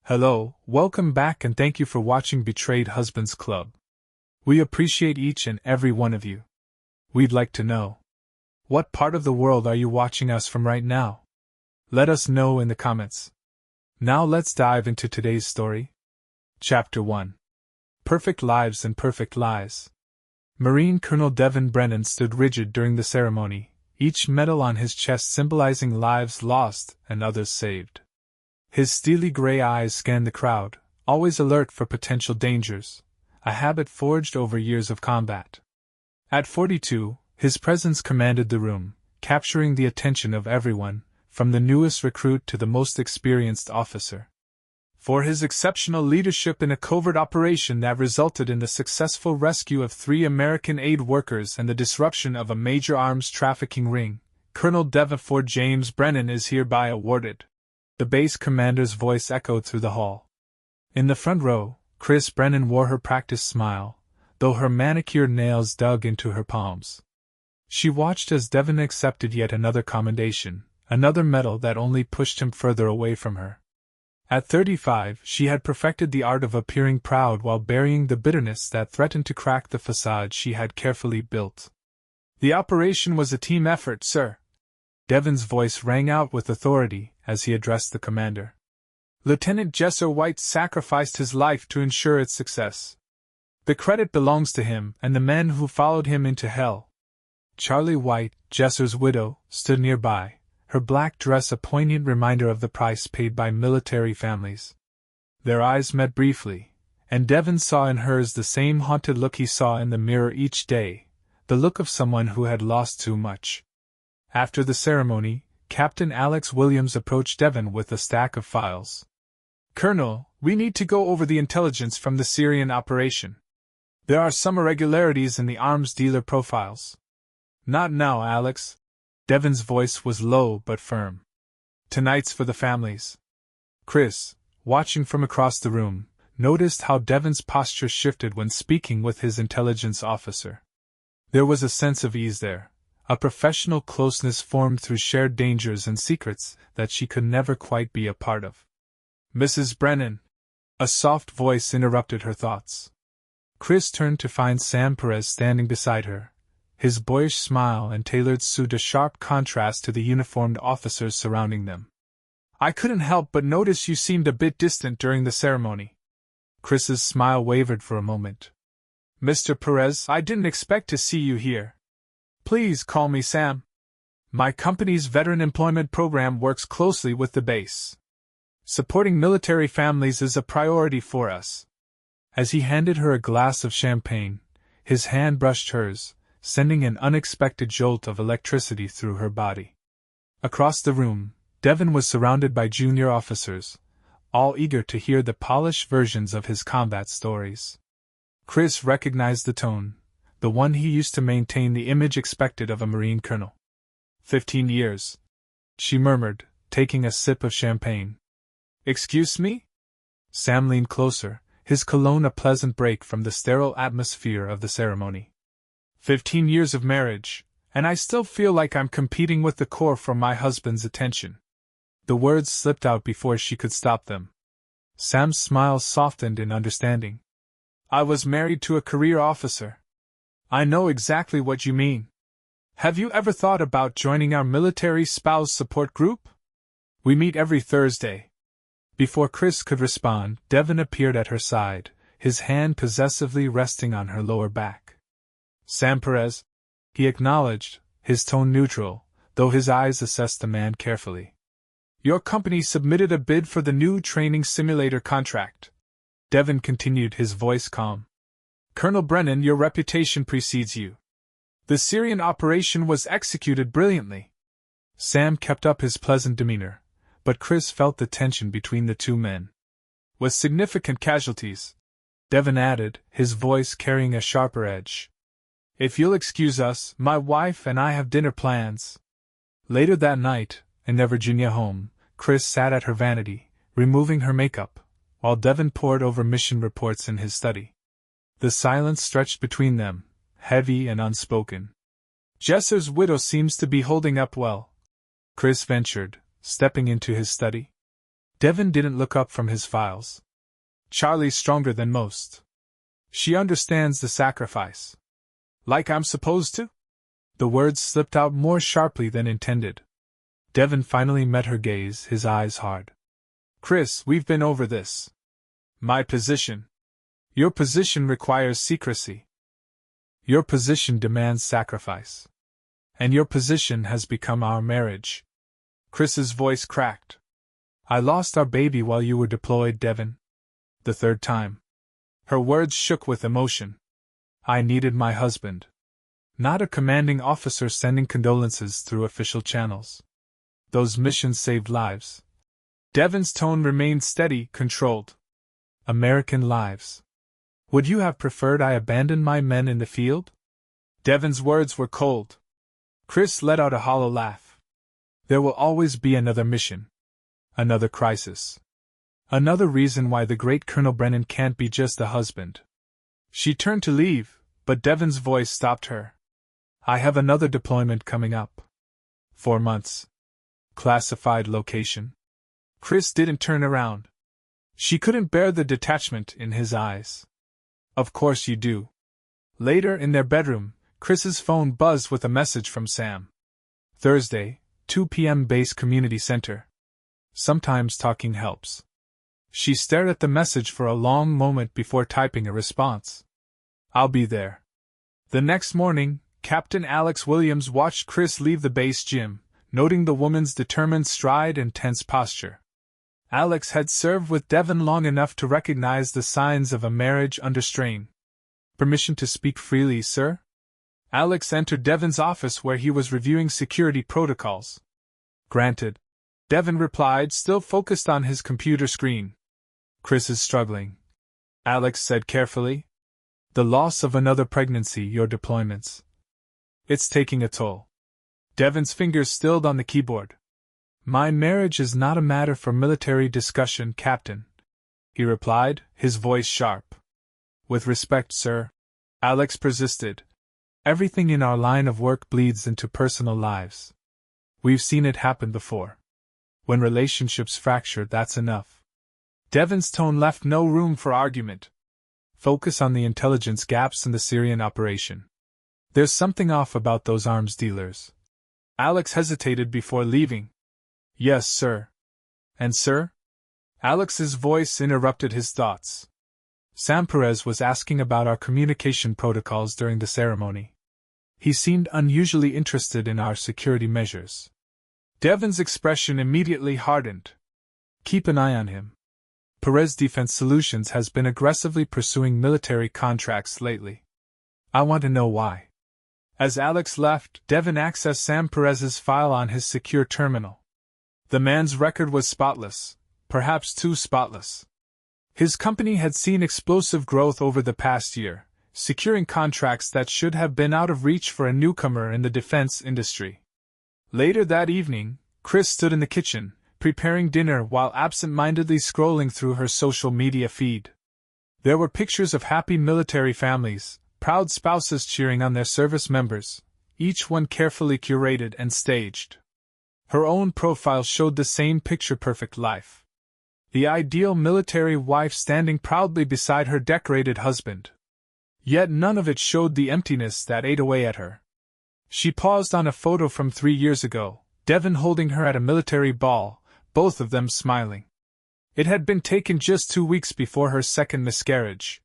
Hello, welcome back and thank you for watching Betrayed Husbands Club. We appreciate each and every one of you. We'd like to know, what part of the world are you watching us from right now? Let us know in the comments. Now let's dive into today's story. Chapter 1. Perfect Lives and Perfect Lies. Marine Colonel Devin Brennan stood rigid during the ceremony, each medal on his chest symbolizing lives lost and others saved. His steely gray eyes scanned the crowd, always alert for potential dangers, a habit forged over years of combat. At 42, his presence commanded the room, capturing the attention of everyone, from the newest recruit to the most experienced officer. For his exceptional leadership in a covert operation that resulted in the successful rescue of 3 American aid workers and the disruption of a major arms trafficking ring, Colonel Devin James Brennan is hereby awarded. The base commander's voice echoed through the hall. In the front row, Chris Brennan wore her practiced smile, though her manicured nails dug into her palms. She watched as Devin accepted yet another commendation, another medal that only pushed him further away from her. At 35, she had perfected the art of appearing proud while burying the bitterness that threatened to crack the facade she had carefully built. "The operation was a team effort, sir." Devin's voice rang out with authority as he addressed the commander. "Lieutenant Jesser White sacrificed his life to ensure its success. The credit belongs to him and the men who followed him into hell." Charlie White, Jesser's widow, stood nearby, her black dress a poignant reminder of the price paid by military families. Their eyes met briefly, and Devin saw in hers the same haunted look he saw in the mirror each day, the look of someone who had lost too much. After the ceremony, Captain Alex Williams approached Devin with a stack of files. "Colonel, we need to go over the intelligence from the Syrian operation. There are some irregularities in the arms dealer profiles." "Not now, Alex." Devin's voice was low but firm. "Tonight's for the families." Chris, watching from across the room, noticed how Devin's posture shifted when speaking with his intelligence officer. There was a sense of ease there, a professional closeness formed through shared dangers and secrets that she could never quite be a part of. "Mrs. Brennan." A soft voice interrupted her thoughts. Chris turned to find Sam Perez standing beside her, his boyish smile and tailored suit a sharp contrast to the uniformed officers surrounding them. "I couldn't help but notice you seemed a bit distant during the ceremony." Chris's smile wavered for a moment. "Mr. Perez, I didn't expect to see you here. Please call me Sam. My company's veteran employment program works closely with the base. Supporting military families is a priority for us." As he handed her a glass of champagne, his hand brushed hers, sending an unexpected jolt of electricity through her body. Across the room, Devin was surrounded by junior officers, all eager to hear the polished versions of his combat stories. Chris recognized the tone, the one he used to maintain the image expected of a Marine colonel. 15 years. She murmured, taking a sip of champagne. "Excuse me?" Sam leaned closer, his cologne a pleasant break from the sterile atmosphere of the ceremony. 15 years of marriage, and I still feel like I'm competing with the Corps for my husband's attention." The words slipped out before she could stop them. Sam's smile softened in understanding. "I was married to a career officer. I know exactly what you mean. Have you ever thought about joining our military spouse support group? We meet every Thursday." Before Chris could respond, Devin appeared at her side, his hand possessively resting on her lower back. "Sam Perez," he acknowledged, his tone neutral, though his eyes assessed the man carefully. "Your company submitted a bid for the new training simulator contract." Devin continued, his voice calm. "Colonel Brennan, your reputation precedes you. The Syrian operation was executed brilliantly." Sam kept up his pleasant demeanor, but Chris felt the tension between the two men. "With significant casualties," Devin added, his voice carrying a sharper edge. "If you'll excuse us, my wife and I have dinner plans." Later that night, in their Virginia home, Chris sat at her vanity, removing her makeup, while Devin pored over mission reports in his study. The silence stretched between them, heavy and unspoken. "Jesser's widow seems to be holding up well," Chris ventured, stepping into his study. Devin didn't look up from his files. Charlie's stronger than most. She understands the sacrifice. Like I'm supposed to? The words slipped out more sharply than intended. Devin finally met her gaze, his eyes hard. Chris, we've been over this. My position. Your position requires secrecy. Your position demands sacrifice. And your position has become our marriage. Chris's voice cracked. I lost our baby while you were deployed, Devin. The third time. Her words shook with emotion. I needed my husband. Not a commanding officer sending condolences through official channels. Those missions saved lives. Devin's tone remained steady, controlled. American lives. Would you have preferred I abandon my men in the field? Devin's words were cold. Chris let out a hollow laugh. There will always be another mission. Another crisis. Another reason why the great Colonel Brennan can't be just a husband. She turned to leave, but Devin's voice stopped her. I have another deployment coming up. 4 months. Classified location. Chris didn't turn around. She couldn't bear the detachment in his eyes. Of course you do. Later in their bedroom, Chris's phone buzzed with a message from Sam. Thursday, 2 p.m. Base Community Center. Sometimes talking helps. She stared at the message for a long moment before typing a response. I'll be there. The next morning, Captain Alex Williams watched Chris leave the base gym, noting the woman's determined stride and tense posture. Alex had served with Devin long enough to recognize the signs of a marriage under strain. Permission to speak freely, sir? Alex entered Devin's office where he was reviewing security protocols. Granted. Devin replied, still focused on his computer screen. Chris is struggling. Alex said carefully. The loss of another pregnancy, your deployments. It's taking a toll. Devin's fingers stilled on the keyboard. My marriage is not a matter for military discussion, Captain, he replied, his voice sharp. With respect, sir. Alex persisted. Everything in our line of work bleeds into personal lives. We've seen it happen before. When relationships fracture, that's enough. Devin's tone left no room for argument. Focus on the intelligence gaps in the Syrian operation. There's something off about those arms dealers. Alex hesitated before leaving. Yes, sir. And sir? Alex's voice interrupted his thoughts. Sam Perez was asking about our communication protocols during the ceremony. He seemed unusually interested in our security measures. Devin's expression immediately hardened. Keep an eye on him. Perez Defense Solutions has been aggressively pursuing military contracts lately. I want to know why. As Alex left, Devin accessed Sam Perez's file on his secure terminal. The man's record was spotless, perhaps too spotless. His company had seen explosive growth over the past year, securing contracts that should have been out of reach for a newcomer in the defense industry. Later that evening, Chris stood in the kitchen, preparing dinner while absent-mindedly scrolling through her social media feed. There were pictures of happy military families, proud spouses cheering on their service members, each one carefully curated and staged. Her own profile showed the same picture-perfect life. The ideal military wife standing proudly beside her decorated husband. Yet none of it showed the emptiness that ate away at her. She paused on a photo from 3 years ago, Devin holding her at a military ball, both of them smiling. It had been taken just 2 weeks before her second miscarriage.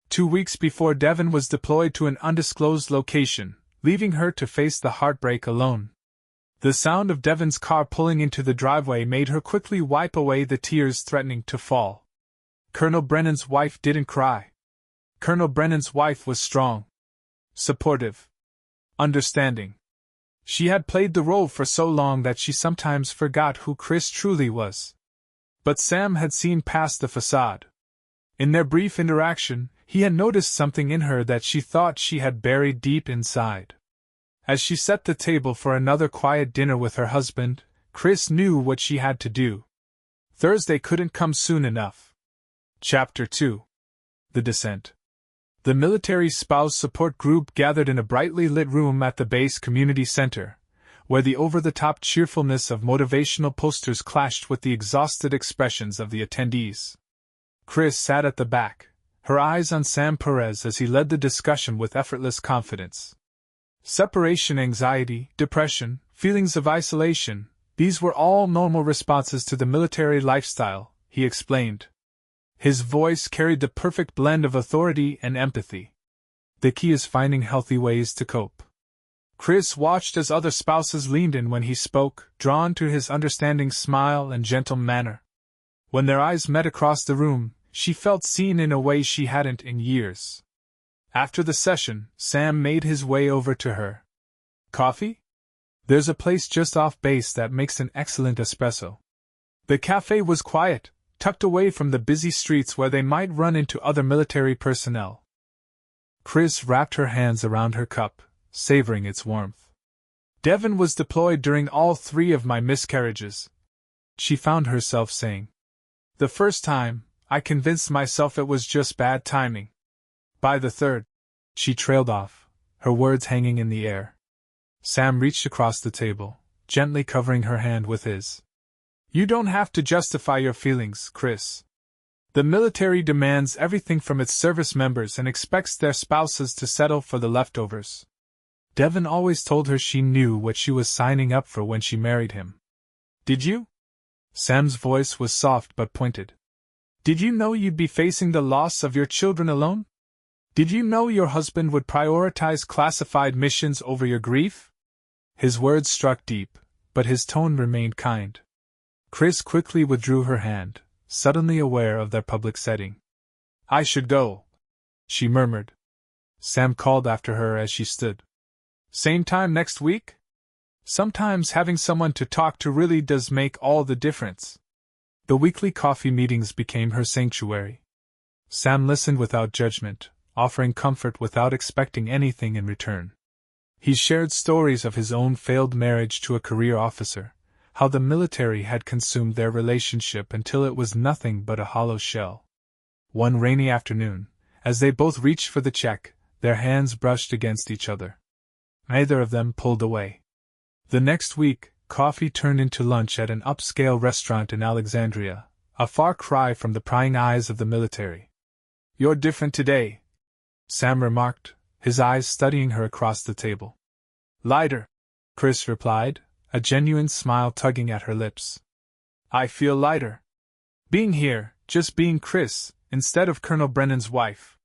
2 weeks before Devin was deployed to an undisclosed location, leaving her to face the heartbreak alone. The sound of Devin's car pulling into the driveway made her quickly wipe away the tears threatening to fall. Colonel Brennan's wife didn't cry. Colonel Brennan's wife was strong, supportive, understanding. She had played the role for so long that she sometimes forgot who Chris truly was. But Sam had seen past the facade. In their brief interaction, he had noticed something in her that she thought she had buried deep inside. As she set the table for another quiet dinner with her husband, Chris knew what she had to do. Thursday couldn't come soon enough. Chapter 2. The Descent. The military spouse support group gathered in a brightly lit room at the base community center, where the over-the-top cheerfulness of motivational posters clashed with the exhausted expressions of the attendees. Chris sat at the back, her eyes on Sam Perez as he led the discussion with effortless confidence. Separation anxiety, depression, feelings of isolation, these were all normal responses to the military lifestyle, he explained. His voice carried the perfect blend of authority and empathy. The key is finding healthy ways to cope. Chris watched as other spouses leaned in when he spoke, drawn to his understanding smile and gentle manner. When their eyes met across the room, she felt seen in a way she hadn't in years. After the session, Sam made his way over to her. Coffee? There's a place just off base that makes an excellent espresso. The cafe was quiet, tucked away from the busy streets where they might run into other military personnel. Chris wrapped her hands around her cup, savoring its warmth. Devon was deployed during all 3 of my miscarriages, she found herself saying. The first time, I convinced myself it was just bad timing. By the 3rd, she trailed off, her words hanging in the air. Sam reached across the table, gently covering her hand with his. You don't have to justify your feelings, Chris. The military demands everything from its service members and expects their spouses to settle for the leftovers. Devon always told her she knew what she was signing up for when she married him. Did you? Sam's voice was soft but pointed. Did you know you'd be facing the loss of your children alone? Did you know your husband would prioritize classified missions over your grief? His words struck deep, but his tone remained kind. Chris quickly withdrew her hand, suddenly aware of their public setting. I should go, she murmured. Sam called after her as she stood. Same time next week? Sometimes having someone to talk to really does make all the difference. The weekly coffee meetings became her sanctuary. Sam listened without judgment, offering comfort without expecting anything in return. He shared stories of his own failed marriage to a career officer, how the military had consumed their relationship until it was nothing but a hollow shell. One rainy afternoon, as they both reached for the check, their hands brushed against each other. Neither of them pulled away. The next week, coffee turned into lunch at an upscale restaurant in Alexandria, a far cry from the prying eyes of the military. You're different today, Sam remarked, his eyes studying her across the table. Lighter, Chris replied, a genuine smile tugging at her lips. I feel lighter. Being here, just being Chris, instead of Colonel Brennan's wife.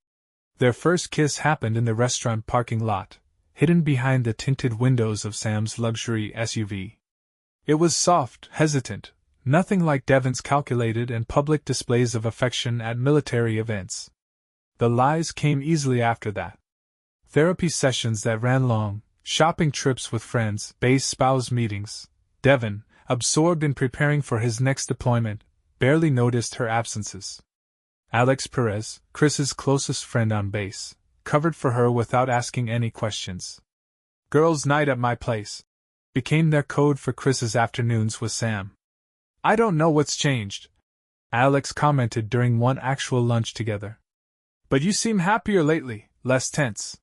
Their first kiss happened in the restaurant parking lot, hidden behind the tinted windows of Sam's luxury SUV. It was soft, hesitant, nothing like Devon's calculated and public displays of affection at military events. The lies came easily after that. Therapy sessions that ran long, shopping trips with friends, base spouse meetings. Devon, absorbed in preparing for his next deployment, barely noticed her absences. Alex Perez, Chris's closest friend on base, covered for her without asking any questions. Girls' night at my place became their code for Chris's afternoons with Sam. I don't know what's changed, Alex commented during one actual lunch together. But you seem happier lately, less tense.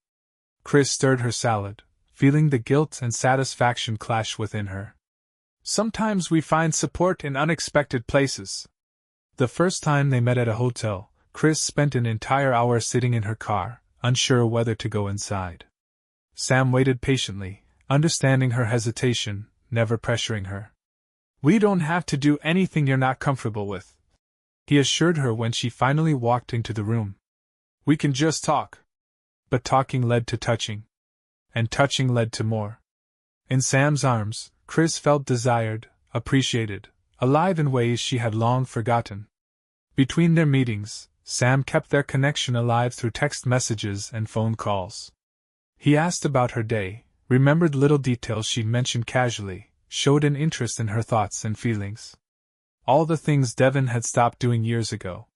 Chris stirred her salad, feeling the guilt and satisfaction clash within her. Sometimes we find support in unexpected places. The first time they met at a hotel, Chris spent an entire hour sitting in her car, unsure whether to go inside. Sam waited patiently, understanding her hesitation, never pressuring her. We don't have to do anything you're not comfortable with, he assured her when she finally walked into the room. We can just talk. But talking led to touching. And touching led to more. In Sam's arms, Chris felt desired, appreciated, alive in ways she had long forgotten. Between their meetings, Sam kept their connection alive through text messages and phone calls. He asked about her day, remembered little details she mentioned casually, showed an interest in her thoughts and feelings. All the things Devon had stopped doing years ago.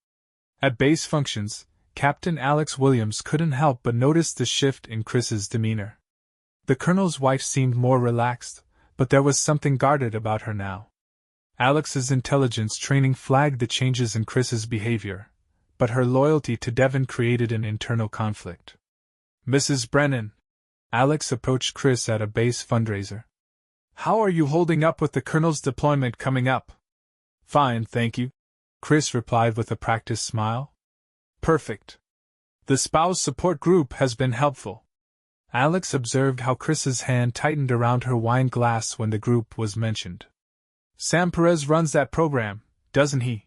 At base functions, Captain Alex Williams couldn't help but notice the shift in Chris's demeanor. The colonel's wife seemed more relaxed, but there was something guarded about her now. Alex's intelligence training flagged the changes in Chris's behavior, but her loyalty to Devon created an internal conflict. Mrs. Brennan. Alex approached Chris at a base fundraiser. How are you holding up with the Colonel's deployment coming up? Fine, thank you, Chris replied with a practiced smile. Perfect. The spouse support group has been helpful. Alex observed how Chris's hand tightened around her wine glass when the group was mentioned. Sam Perez runs that program, doesn't he?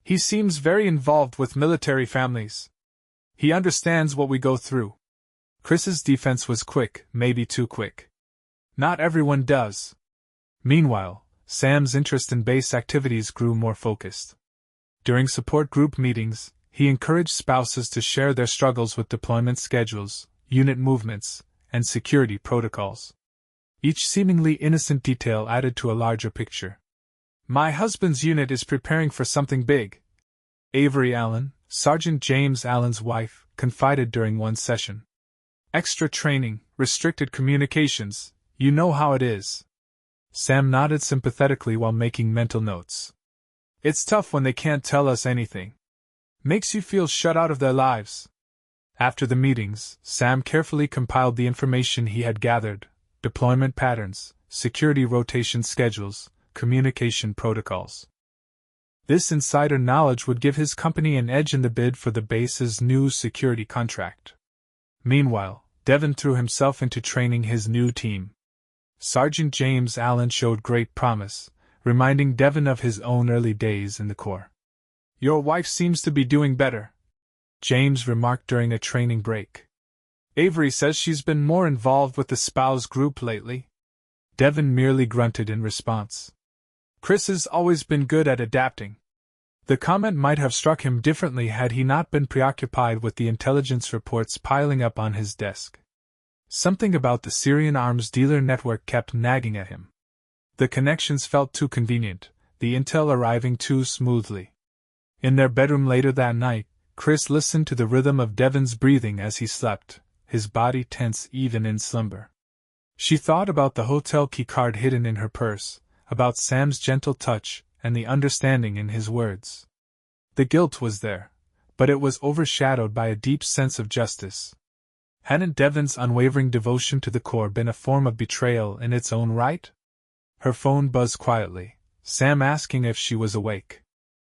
He seems very involved with military families. He understands what we go through. Chris's defense was quick, maybe too quick. Not everyone does. Meanwhile, Sam's interest in base activities grew more focused. During support group meetings, he encouraged spouses to share their struggles with deployment schedules, unit movements, and security protocols. Each seemingly innocent detail added to a larger picture. My husband's unit is preparing for something big, Avery Allen, Sergeant James Allen's wife, confided during one session. Extra training, restricted communications, you know how it is. Sam nodded sympathetically while making mental notes. It's tough when they can't tell us anything. Makes you feel shut out of their lives. After the meetings, Sam carefully compiled the information he had gathered: deployment patterns, security rotation schedules, communication protocols. This insider knowledge would give his company an edge in the bid for the base's new security contract. Meanwhile, Devon threw himself into training his new team. Sergeant James Allen showed great promise, reminding Devon of his own early days in the Corps. Your wife seems to be doing better, James remarked during a training break. Avery says she's been more involved with the spouse group lately. Devon merely grunted in response. Chris has always been good at adapting. The comment might have struck him differently had he not been preoccupied with the intelligence reports piling up on his desk. Something about the Syrian arms dealer network kept nagging at him. The connections felt too convenient, the intel arriving too smoothly. In their bedroom later that night, Chris listened to the rhythm of Devon's breathing as he slept, his body tense even in slumber. She thought about the hotel keycard hidden in her purse, about Sam's gentle touch, and the understanding in his words. The guilt was there, but it was overshadowed by a deep sense of justice. Hadn't Devon's unwavering devotion to the Corps been a form of betrayal in its own right? Her phone buzzed quietly, Sam asking if she was awake.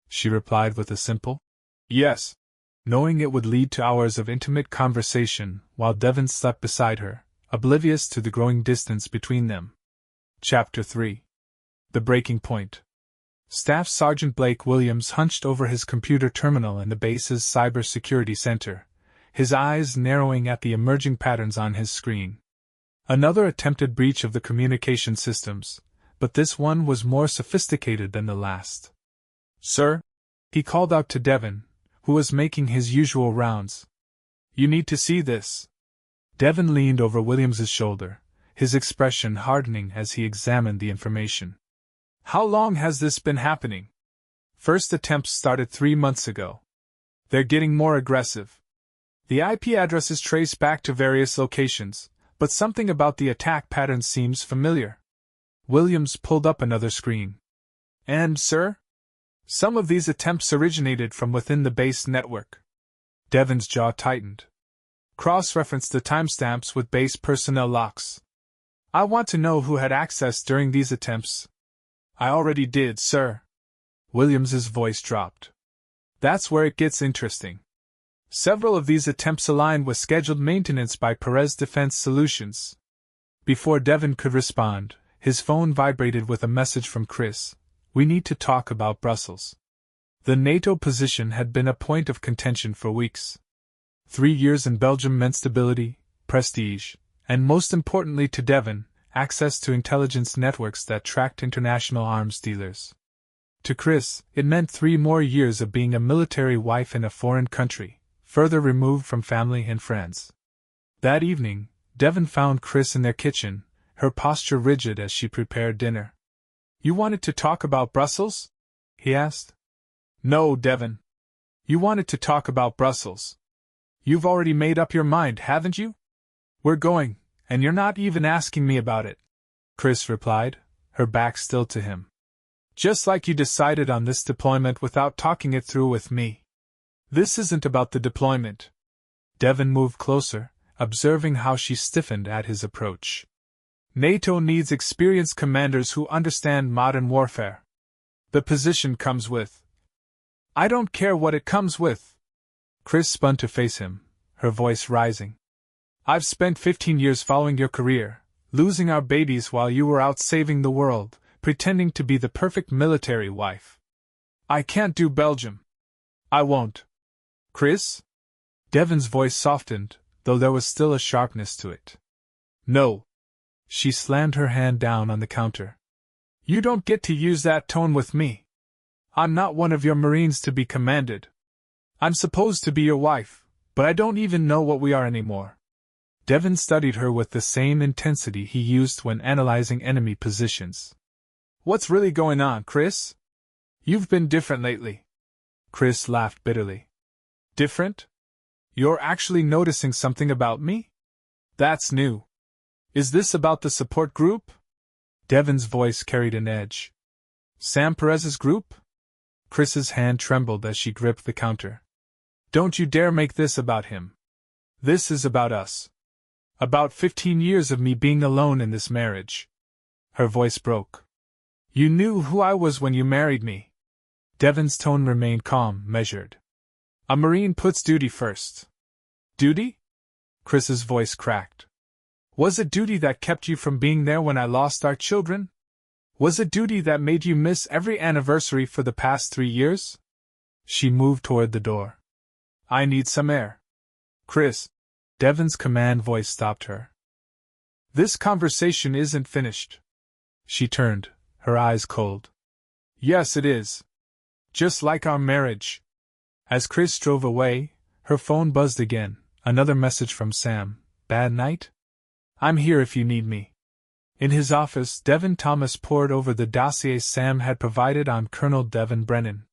She replied with a simple, yes, knowing it would lead to hours of intimate conversation while Devon slept beside her, oblivious to the growing distance between them. Chapter 3. The Breaking Point. Staff Sergeant Blake Williams hunched over his computer terminal in the base's cybersecurity center, his eyes narrowing at the emerging patterns on his screen. Another attempted breach of the communication systems, but this one was more sophisticated than the last. Sir? He called out to Devon, who was making his usual rounds. You need to see this. Devon leaned over Williams's shoulder, his expression hardening as he examined the information. How long has this been happening? First attempts started 3 months ago. They're getting more aggressive. The IP addresses trace back to various locations, but something about the attack pattern seems familiar. Williams pulled up another screen. And, sir? Some of these attempts originated from within the base network. Devon's jaw tightened. Cross-referenced the timestamps with base personnel locks. I want to know who had access during these attempts. I already did, sir. Williams's voice dropped. That's where it gets interesting. Several of these attempts aligned with scheduled maintenance by Perez Defense Solutions. Before Devon could respond, his phone vibrated with a message from Chris. We need to talk about Brussels. The NATO position had been a point of contention for weeks. 3 years in Belgium meant stability, prestige, and most importantly to Devon, access to intelligence networks that tracked international arms dealers. To Chris, it meant 3 more years of being a military wife in a foreign country, further removed from family and friends. That evening, Devon found Chris in their kitchen, her posture rigid as she prepared dinner. You wanted to talk about Brussels? He asked. No, Devon. You wanted to talk about Brussels. You've already made up your mind, haven't you? We're going, and you're not even asking me about it, Chris replied, her back still to him. Just like you decided on this deployment without talking it through with me. This isn't about the deployment. Devon moved closer, observing how she stiffened at his approach. NATO needs experienced commanders who understand modern warfare. The position comes with. I don't care what it comes with. Chris spun to face him, her voice rising. I've spent 15 years following your career, losing our babies while you were out saving the world, pretending to be the perfect military wife. I can't do Belgium. I won't. Chris? Devon's voice softened, though there was still a sharpness to it. No. She slammed her hand down on the counter. You don't get to use that tone with me. I'm not one of your Marines to be commanded. I'm supposed to be your wife, but I don't even know what we are anymore. Devon studied her with the same intensity he used when analyzing enemy positions. What's really going on, Chris? You've been different lately. Chris laughed bitterly. Different? You're actually noticing something about me? That's new. Is this about the support group? Devon's voice carried an edge. Sam Perez's group? Chris's hand trembled as she gripped the counter. Don't you dare make this about him. This is about us. About 15 years of me being alone in this marriage. Her voice broke. You knew who I was when you married me. Devon's tone remained calm, measured. A Marine puts duty first. Duty? Chris's voice cracked. Was it duty that kept you from being there when I lost our children? Was it duty that made you miss every anniversary for the past 3 years? She moved toward the door. I need some air. Chris. Devon's command voice stopped her. This conversation isn't finished. She turned, her eyes cold. Yes, it is. Just like our marriage. As Chris drove away, her phone buzzed again, another message from Sam. Bad night? I'm here if you need me. In his office, Devon Thomas pored over the dossier Sam had provided on Colonel Devon Brennan.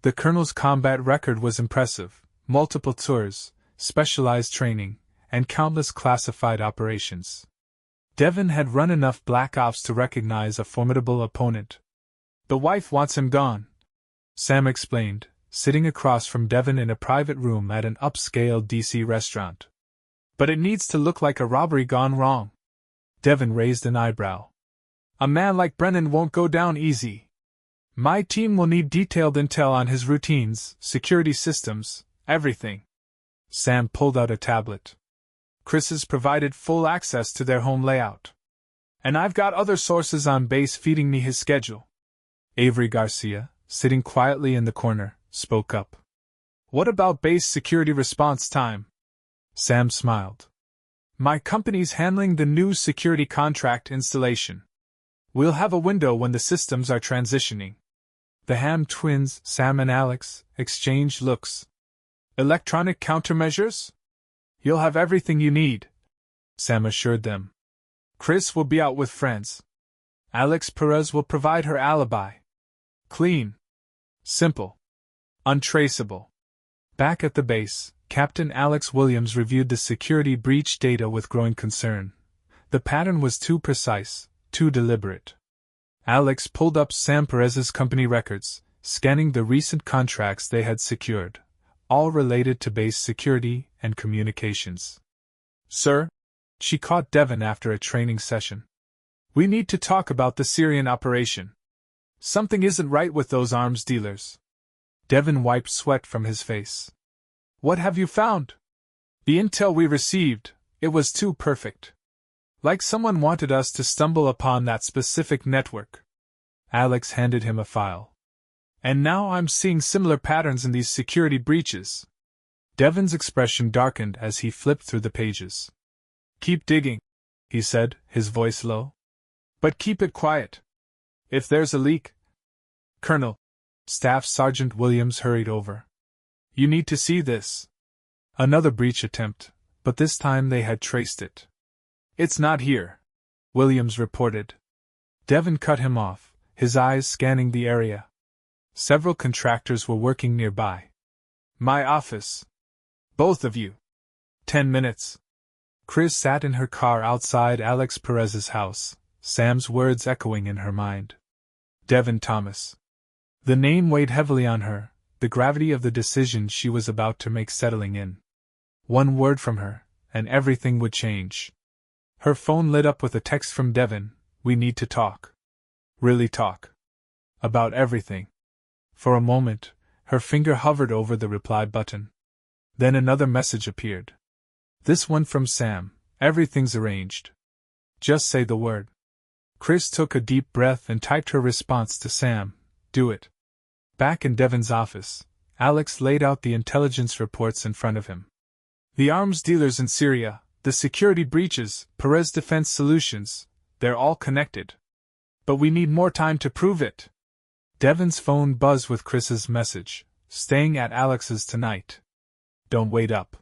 The colonel's combat record was impressive: multiple tours, specialized training, and countless classified operations. Devon had run enough Black Ops to recognize a formidable opponent. The wife wants him gone, Sam explained, sitting across from Devon in a private room at an upscale DC restaurant. But it needs to look like a robbery gone wrong. Devon raised an eyebrow. A man like Brennan won't go down easy. My team will need detailed intel on his routines, security systems, everything. Sam pulled out a tablet. Chris has provided full access to their home layout. And I've got other sources on base feeding me his schedule. Avery Garcia, sitting quietly in the corner, spoke up. What about base security response time? Sam smiled. My company's handling the new security contract installation. We'll have a window when the systems are transitioning. The Ham twins, Sam and Alex, exchanged looks. Electronic countermeasures? You'll have everything you need, Sam assured them. Chris will be out with friends. Alex Perez will provide her alibi. Clean. Simple. Untraceable. Back at the base, Captain Alex Williams reviewed the security breach data with growing concern. The pattern was too precise, too deliberate. Alex pulled up Sam Perez's company records, scanning the recent contracts they had secured, all related to base security and communications. Sir? She caught Devon after a training session. We need to talk about the Syrian operation. Something isn't right with those arms dealers. Devon wiped sweat from his face. What have you found? The intel we received, it was too perfect. Like someone wanted us to stumble upon that specific network. Alex handed him a file. And now I'm seeing similar patterns in these security breaches. Devon's expression darkened as he flipped through the pages. Keep digging, he said, his voice low. But keep it quiet. If there's a leak... Colonel, Staff Sergeant Williams hurried over. You need to see this. Another breach attempt, but this time they had traced it. It's not here, Williams reported. Devon cut him off, his eyes scanning the area. Several contractors were working nearby. My office. Both of you. 10 minutes. Chris sat in her car outside Alex Perez's house, Sam's words echoing in her mind. Devon Thomas. The name weighed heavily on her, the gravity of the decision she was about to make settling in. One word from her, and everything would change. Her phone lit up with a text from Devon. We need to talk. Really talk. About everything. For a moment, her finger hovered over the reply button. Then another message appeared. This one from Sam. Everything's arranged. Just say the word. Chris took a deep breath and typed her response to Sam. Do it. Back in Devon's office, Alex laid out the intelligence reports in front of him. The arms dealers in Syria, the security breaches, Perez Defense Solutions, they're all connected. But we need more time to prove it. Devon's phone buzzed with Chris's message. Staying at Alex's tonight. Don't wait up.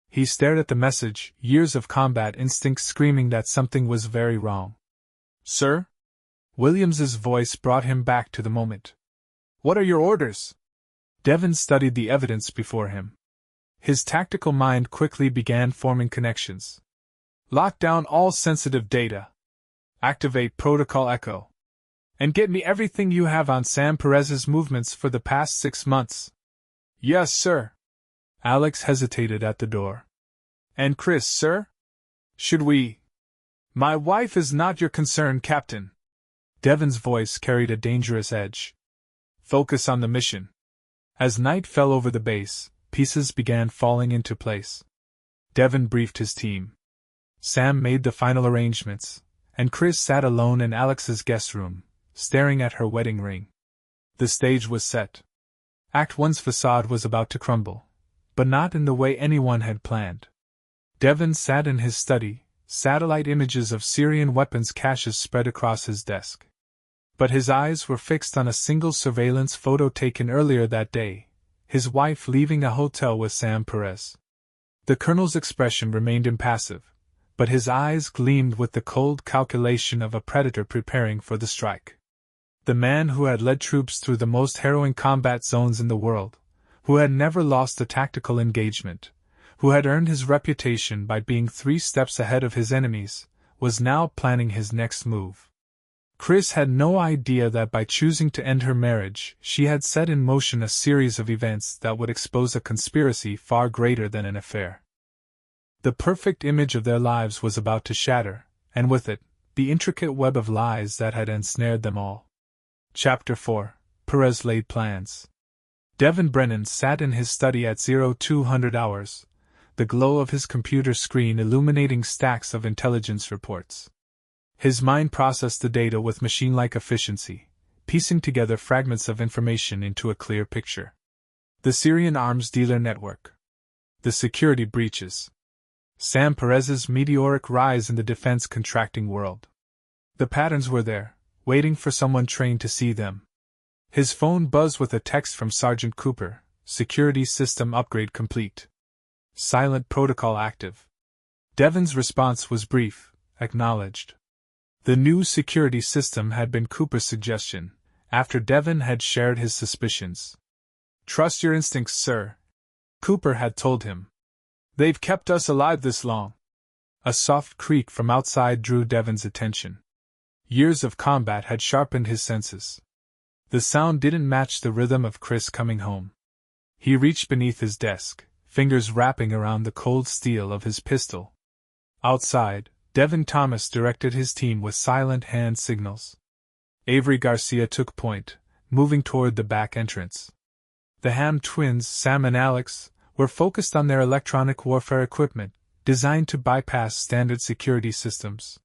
He stared at the message, years of combat instinct screaming that something was very wrong. Sir? Williams's voice brought him back to the moment. What are your orders? Devon studied the evidence before him. His tactical mind quickly began forming connections. Lock down all sensitive data. Activate Protocol Echo. And get me everything you have on Sam Perez's movements for the past 6 months. Yes, sir. Alex hesitated at the door. And Chris, sir? Should we? My wife is not your concern, Captain. Devon's voice carried a dangerous edge. Focus on the mission. As night fell over the base, pieces began falling into place. Devon briefed his team. Sam made the final arrangements, and Chris sat alone in Alex's guest room, staring at her wedding ring. The stage was set. Act One's facade was about to crumble, but not in the way anyone had planned. Devon sat in his study, satellite images of Syrian weapons caches spread across his desk. But his eyes were fixed on a single surveillance photo taken earlier that day, his wife leaving a hotel with Sam Perez. The colonel's expression remained impassive, but his eyes gleamed with the cold calculation of a predator preparing for the strike. The man who had led troops through the most harrowing combat zones in the world, who had never lost a tactical engagement, who had earned his reputation by being 3 steps ahead of his enemies, was now planning his next move. Chris had no idea that by choosing to end her marriage, she had set in motion a series of events that would expose a conspiracy far greater than an affair. The perfect image of their lives was about to shatter, and with it, the intricate web of lies that had ensnared them all. Chapter 4. Perez laid plans. Devon Brennan sat in his study at 0200 hours, the glow of his computer screen illuminating stacks of intelligence reports. His mind processed the data with machine-like efficiency, piecing together fragments of information into a clear picture. The Syrian arms dealer network. The security breaches. Sam Perez's meteoric rise in the defense contracting world. The patterns were there, waiting for someone trained to see them. His phone buzzed with a text from Sergeant Cooper. Security system upgrade complete. Silent protocol active. Devon's response was brief, acknowledged. The new security system had been Cooper's suggestion, after Devon had shared his suspicions. Trust your instincts, sir, Cooper had told him. They've kept us alive this long. A soft creak from outside drew Devon's attention. Years of combat had sharpened his senses. The sound didn't match the rhythm of Chris coming home. He reached beneath his desk, fingers wrapping around the cold steel of his pistol. Outside, Devon Thomas directed his team with silent hand signals. Avery Garcia took point, moving toward the back entrance. The Ham twins, Sam and Alex, were focused on their electronic warfare equipment, designed to bypass standard security systems.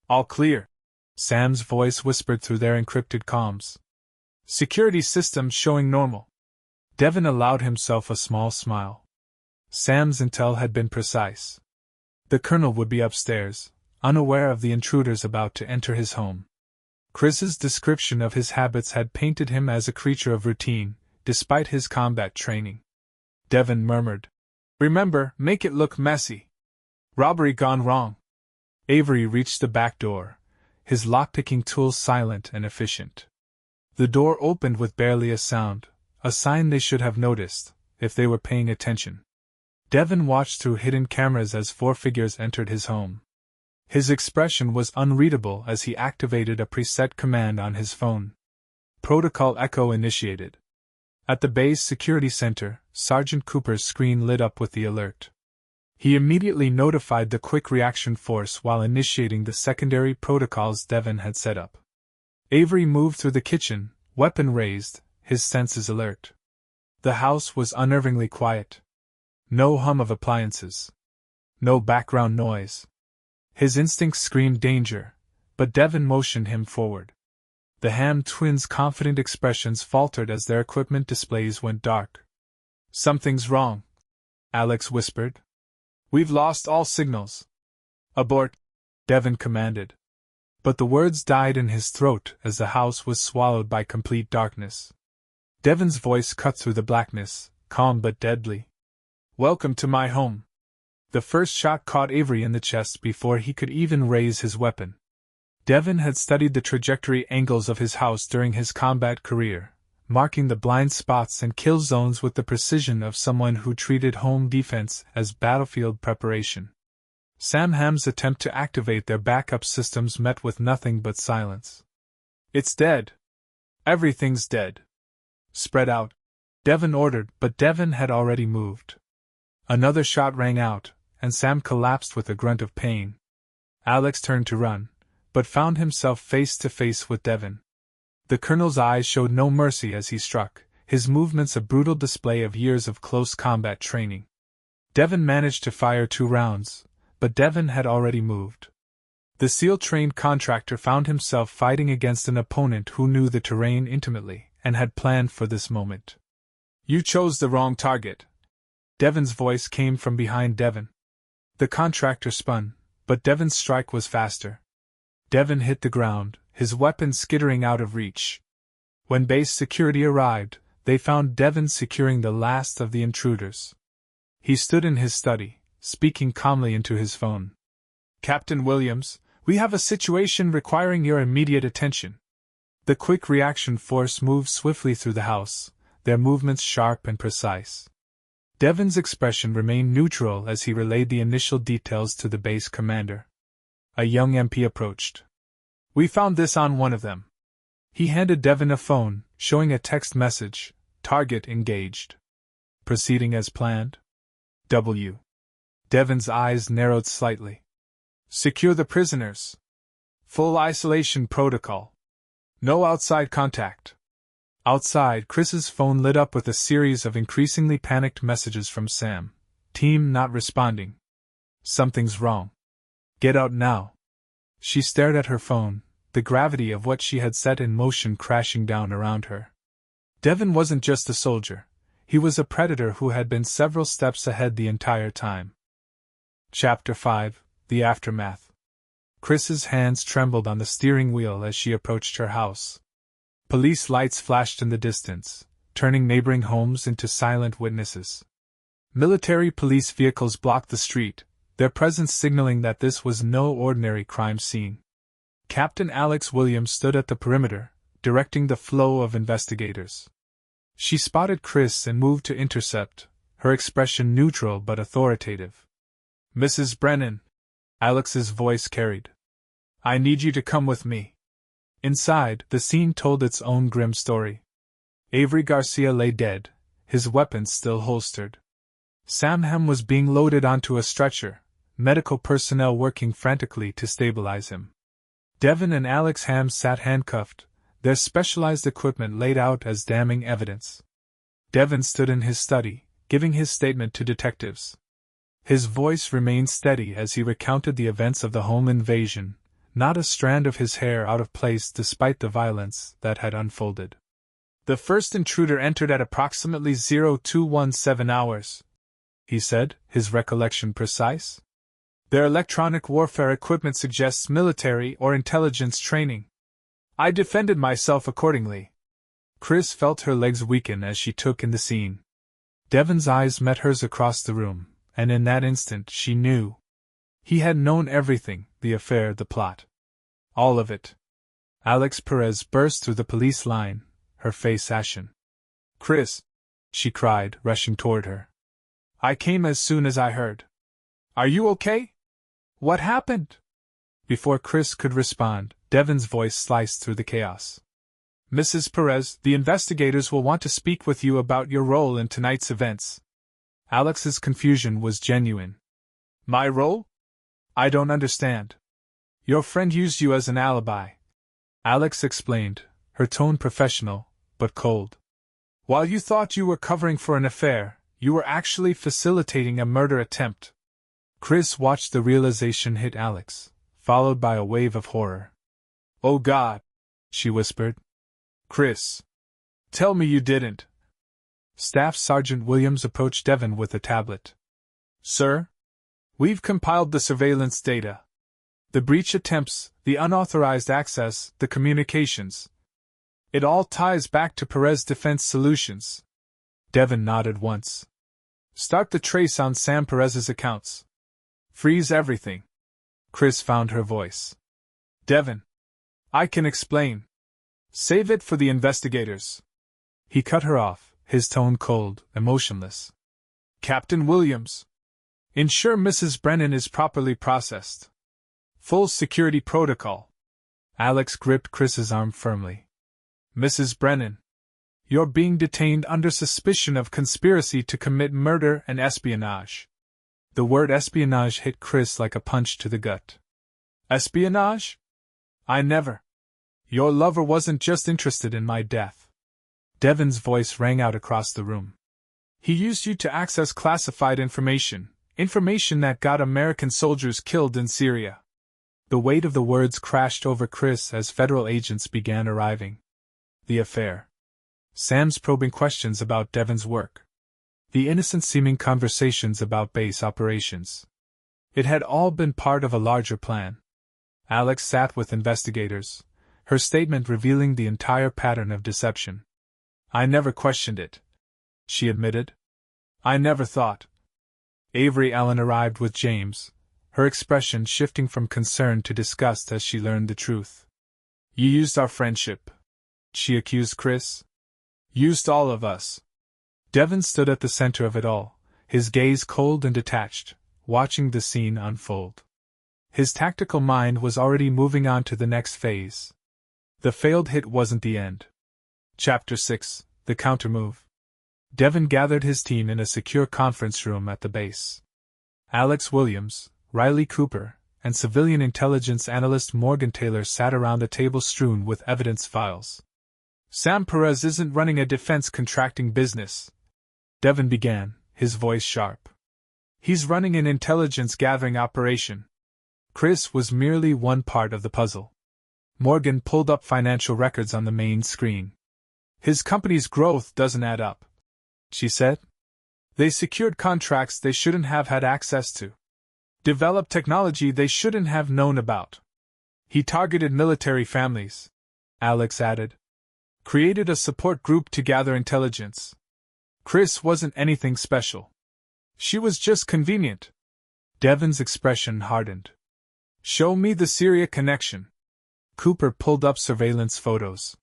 All clear, Sam's voice whispered through their encrypted comms. Security systems showing normal. Devon allowed himself a small smile. Sam's intel had been precise. The colonel would be upstairs, unaware of the intruders about to enter his home. Chris's description of his habits had painted him as a creature of routine, despite his combat training. Devon murmured, Remember, make it look messy. Robbery gone wrong. Avery reached the back door, his lockpicking tools silent and efficient. The door opened with barely a sound, a sign they should have noticed, if they were paying attention. Devon watched through hidden cameras as 4 figures entered his home. His expression was unreadable as he activated a preset command on his phone. Protocol Echo initiated. At the base security center, Sergeant Cooper's screen lit up with the alert. He immediately notified the Quick Reaction Force while initiating the secondary protocols Devon had set up. Avery moved through the kitchen, weapon raised, his senses alert. The house was unnervingly quiet. No hum of appliances. No background noise. His instincts screamed danger, but Devon motioned him forward. The Ham twins' confident expressions faltered as their equipment displays went dark. "Something's wrong," Alex whispered. "We've lost all signals." "Abort," Devon commanded. But the words died in his throat as the house was swallowed by complete darkness. Devon's voice cut through the blackness, calm but deadly. "Welcome to my home." The first shot caught Avery in the chest before he could even raise his weapon. Devon had studied the trajectory angles of his house during his combat career, marking the blind spots and kill zones with the precision of someone who treated home defense as battlefield preparation. Sam Ham's attempt to activate their backup systems met with nothing but silence. "It's dead. Everything's dead." "Spread out," Devon ordered, but Devon had already moved. Another shot rang out, and Sam collapsed with a grunt of pain. Alex turned to run, but found himself face to face with Devon. The Colonel's eyes showed no mercy as he struck, his movements a brutal display of years of close combat training. Devon managed to fire 2 rounds, but Devon had already moved. The SEAL-trained contractor found himself fighting against an opponent who knew the terrain intimately and had planned for this moment. "You chose the wrong target." Devon's voice came from behind Devon. The contractor spun, but Devon's strike was faster. Devon hit the ground, his weapon skittering out of reach. When base security arrived, they found Devon securing the last of the intruders. He stood in his study, speaking calmly into his phone. "Captain Williams, we have a situation requiring your immediate attention." The Quick Reaction Force moved swiftly through the house, their movements sharp and precise. Devon's expression remained neutral as he relayed the initial details to the base commander. A young MP approached. "We found this on one of them." He handed Devon a phone, showing a text message, "Target engaged." "Proceeding as planned?" W. Devon's eyes narrowed slightly. "Secure the prisoners. Full isolation protocol. No outside contact." Outside, Chris's phone lit up with a series of increasingly panicked messages from Sam. "Team not responding. Something's wrong. Get out now." She stared at her phone, the gravity of what she had set in motion crashing down around her. Devon wasn't just a soldier, he was a predator who had been several steps ahead the entire time. Chapter 5: The Aftermath. Chris's hands trembled on the steering wheel as she approached her house. Police lights flashed in the distance, turning neighboring homes into silent witnesses. Military police vehicles blocked the street, their presence signaling that this was no ordinary crime scene. Captain Alex Williams stood at the perimeter, directing the flow of investigators. She spotted Chris and moved to intercept, her expression neutral but authoritative. "Mrs. Brennan," Alex's voice carried. "I need you to come with me." Inside, the scene told its own grim story. Avery Garcia lay dead, his weapons still holstered. Sam Ham was being loaded onto a stretcher, medical personnel working frantically to stabilize him. Devon and Alex Ham sat handcuffed, their specialized equipment laid out as damning evidence. Devon stood in his study, giving his statement to detectives. His voice remained steady as he recounted the events of the home invasion, not a strand of his hair out of place despite the violence that had unfolded. "The first intruder entered at approximately 0217 hours, he said, his recollection precise. "Their electronic warfare equipment suggests military or intelligence training. I defended myself accordingly." Chris felt her legs weaken as she took in the scene. Devon's eyes met hers across the room, and in that instant she knew. He had known everything, the affair, the plot. All of it. Alex Perez burst through the police line, her face ashen. "Chris!" she cried, rushing toward her. "I came as soon as I heard. Are you okay? What happened?" Before Chris could respond, Devon's voice sliced through the chaos. "Mrs. Perez, the investigators will want to speak with you about your role in tonight's events." Alex's confusion was genuine. My role? I don't understand. Your friend used you as an alibi. Alex explained, her tone professional, but cold. While you thought you were covering for an affair, you were actually facilitating a murder attempt. Chris watched the realization hit Alex, followed by a wave of horror. Oh God, she whispered. Chris, tell me you didn't. Staff Sergeant Williams approached Devon with a tablet. Sir? We've compiled the surveillance data. The breach attempts, the unauthorized access, the communications. It all ties back to Perez Defense Solutions. Devon nodded once. Start the trace on Sam Perez's accounts. Freeze everything. Chris found her voice. Devon. I can explain. Save it for the investigators. He cut her off, his tone cold, emotionless. Captain Williams. Ensure Mrs. Brennan is properly processed. Full security protocol. Alex gripped Chris's arm firmly. Mrs. Brennan. You're being detained under suspicion of conspiracy to commit murder and espionage. The word espionage hit Chris like a punch to the gut. Espionage? I never. Your lover wasn't just interested in my death. Devon's voice rang out across the room. He used you to access classified information that got American soldiers killed in Syria. The weight of the words crashed over Chris as federal agents began arriving. The affair. Sam's probing questions about Devon's work. The innocent-seeming conversations about base operations. It had all been part of a larger plan. Alex sat with investigators, her statement revealing the entire pattern of deception. I never questioned it, she admitted. I never thought. Avery Allen arrived with James, her expression shifting from concern to disgust as she learned the truth. You used our friendship, she accused Chris. Used all of us. Devon stood at the center of it all, his gaze cold and detached, watching the scene unfold. His tactical mind was already moving on to the next phase. The failed hit wasn't the end. Chapter 6, The Countermove. Devon gathered his team in a secure conference room at the base. Alex Williams, Riley Cooper, and civilian intelligence analyst Morgan Taylor sat around a table strewn with evidence files. Sam Perez isn't running a defense contracting business, Devon began, his voice sharp. He's running an intelligence gathering operation. Chris was merely one part of the puzzle. Morgan pulled up financial records on the main screen. His company's growth doesn't add up, she said. They secured contracts they shouldn't have had access to. Developed technology they shouldn't have known about. He targeted military families, Alex added. Created a support group to gather intelligence. Chris wasn't anything special. She was just convenient. Devon's expression hardened. Show me the Syria connection. Cooper pulled up surveillance photos.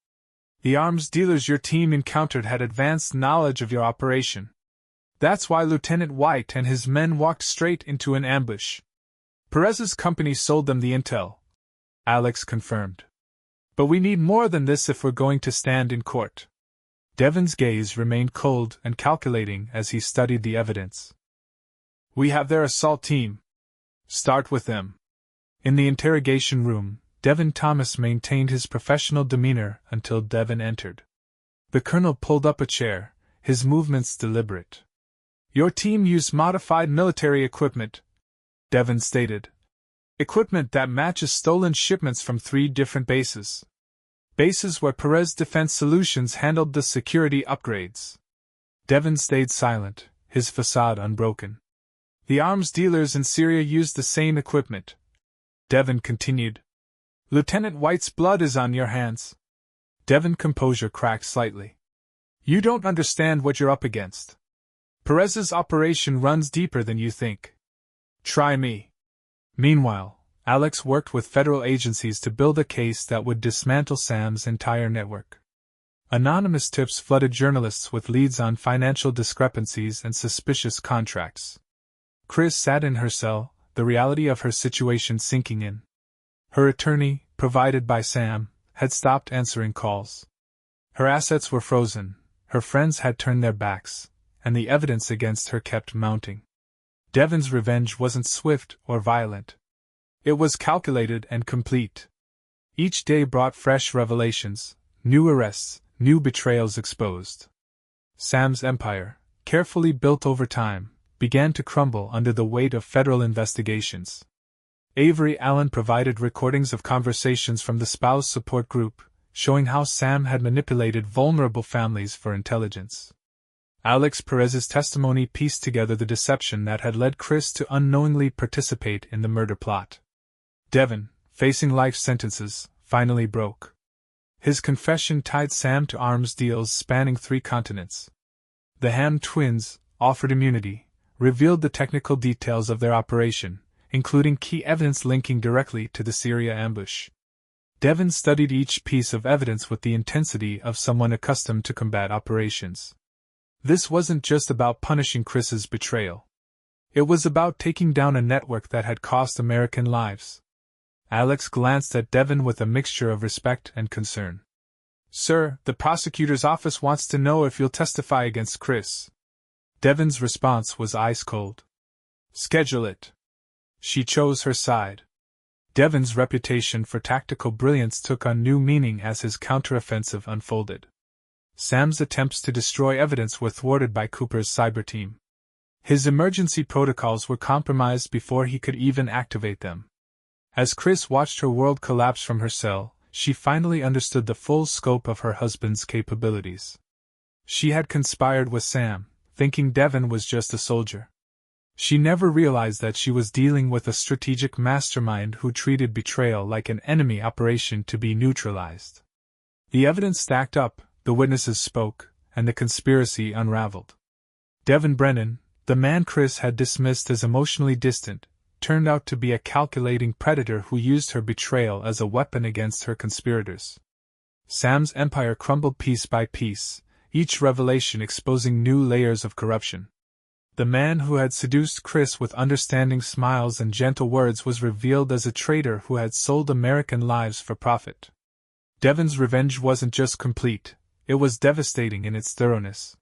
The arms dealers your team encountered had advanced knowledge of your operation. That's why Lieutenant White and his men walked straight into an ambush. Perez's company sold them the intel, Alex confirmed. But we need more than this if we're going to stand in court. Devon's gaze remained cold and calculating as he studied the evidence. We have their assault team. Start with them. In the interrogation room, Devon Thomas maintained his professional demeanor until Devon entered. The colonel pulled up a chair, his movements deliberate. Your team used modified military equipment, Devon stated. Equipment that matches stolen shipments from 3 different bases. Bases where Perez Defense Solutions handled the security upgrades. Devon stayed silent, his facade unbroken. The arms dealers in Syria used the same equipment. Devon continued. Lieutenant White's blood is on your hands. Devon's composure cracked slightly. You don't understand what you're up against. Perez's operation runs deeper than you think. Try me. Meanwhile, Alex worked with federal agencies to build a case that would dismantle Sam's entire network. Anonymous tips flooded journalists with leads on financial discrepancies and suspicious contracts. Chris sat in her cell, the reality of her situation sinking in. Her attorney, provided by Sam, had stopped answering calls. Her assets were frozen, her friends had turned their backs, and the evidence against her kept mounting. Devon's revenge wasn't swift or violent. It was calculated and complete. Each day brought fresh revelations, new arrests, new betrayals exposed. Sam's empire, carefully built over time, began to crumble under the weight of federal investigations. Avery Allen provided recordings of conversations from the spouse support group, showing how Sam had manipulated vulnerable families for intelligence. Alex Perez's testimony pieced together the deception that had led Chris to unknowingly participate in the murder plot. Devon, facing life sentences, finally broke. His confession tied Sam to arms deals spanning 3 continents. The Ham twins, offered immunity, revealed the technical details of their operation, including key evidence linking directly to the Syria ambush. Devon studied each piece of evidence with the intensity of someone accustomed to combat operations. This wasn't just about punishing Chris's betrayal. It was about taking down a network that had cost American lives. Alex glanced at Devon with a mixture of respect and concern. "Sir, the prosecutor's office wants to know if you'll testify against Chris." Devon's response was ice cold. "Schedule it." She chose her side. Devon's reputation for tactical brilliance took on new meaning as his counteroffensive unfolded. Sam's attempts to destroy evidence were thwarted by Cooper's cyber team. His emergency protocols were compromised before he could even activate them. As Chris watched her world collapse from her cell, she finally understood the full scope of her husband's capabilities. She had conspired with Sam, thinking Devon was just a soldier. She never realized that she was dealing with a strategic mastermind who treated betrayal like an enemy operation to be neutralized. The evidence stacked up, the witnesses spoke, and the conspiracy unraveled. Devon Brennan, the man Chris had dismissed as emotionally distant, turned out to be a calculating predator who used her betrayal as a weapon against her conspirators. Sam's empire crumbled piece by piece, each revelation exposing new layers of corruption. The man who had seduced Chris with understanding smiles and gentle words was revealed as a traitor who had sold American lives for profit. Devon's revenge wasn't just complete, it was devastating in its thoroughness.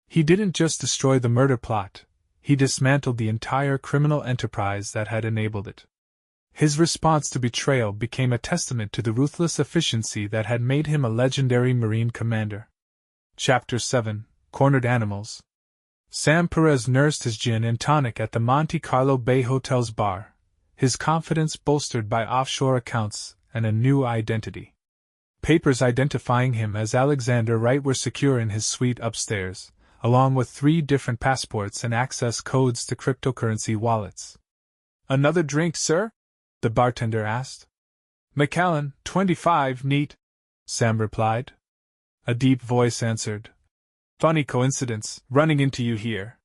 He didn't just destroy the murder plot, he dismantled the entire criminal enterprise that had enabled it. His response to betrayal became a testament to the ruthless efficiency that had made him a legendary Marine commander. Chapter 7: Cornered Animals. Sam Perez nursed his gin and tonic at the Monte Carlo Bay Hotel's bar, his confidence bolstered by offshore accounts and a new identity. Papers identifying him as Alexander Wright were secure in his suite upstairs, along with 3 different passports and access codes to cryptocurrency wallets. "Another drink, sir?" the bartender asked. "Macallan, 25, neat," Sam replied. A deep voice answered. "Funny coincidence, running into you here."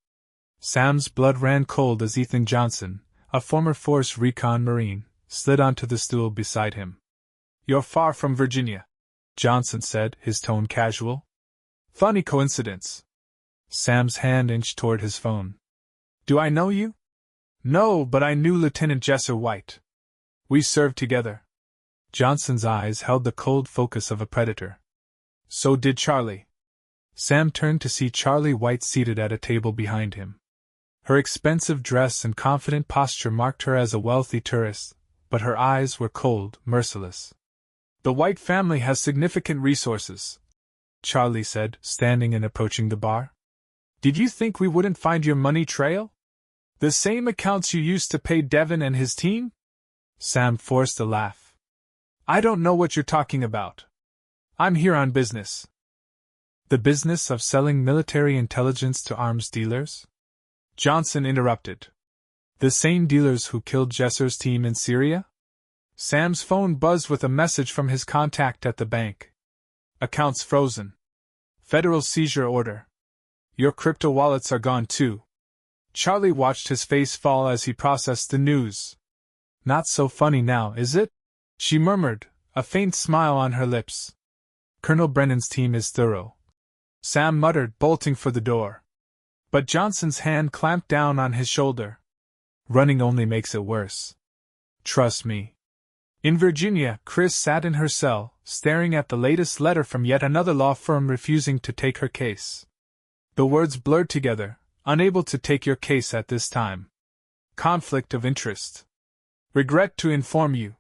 Sam's blood ran cold as Ethan Johnson, a former Force Recon Marine, slid onto the stool beside him. "You're far from Virginia," Johnson said, his tone casual. "Funny coincidence." Sam's hand inched toward his phone. "Do I know you?" "No, but I knew Lieutenant Jesser White. We served together." Johnson's eyes held the cold focus of a predator. "So did Charlie." Sam turned to see Charlie White seated at a table behind him. Her expensive dress and confident posture marked her as a wealthy tourist, but her eyes were cold, merciless. "The White family has significant resources," Charlie said, standing and approaching the bar. "Did you think we wouldn't find your money trail? The same accounts you used to pay Devon and his team?" Sam forced a laugh. "I don't know what you're talking about. I'm here on business." "The business of selling military intelligence to arms dealers?" Johnson interrupted. "The same dealers who killed Jesser's team in Syria?" Sam's phone buzzed with a message from his contact at the bank. "Accounts frozen. Federal seizure order. Your crypto wallets are gone too." Charlie watched his face fall as he processed the news. "Not so funny now, is it?" she murmured, a faint smile on her lips. "Colonel Brennan's team is thorough," Sam muttered, bolting for the door. But Johnson's hand clamped down on his shoulder. "Running only makes it worse. Trust me." In Virginia, Chris sat in her cell, staring at the latest letter from yet another law firm refusing to take her case. The words blurred together, "Unable to take your case at this time." Conflict of interest. Regret to inform you.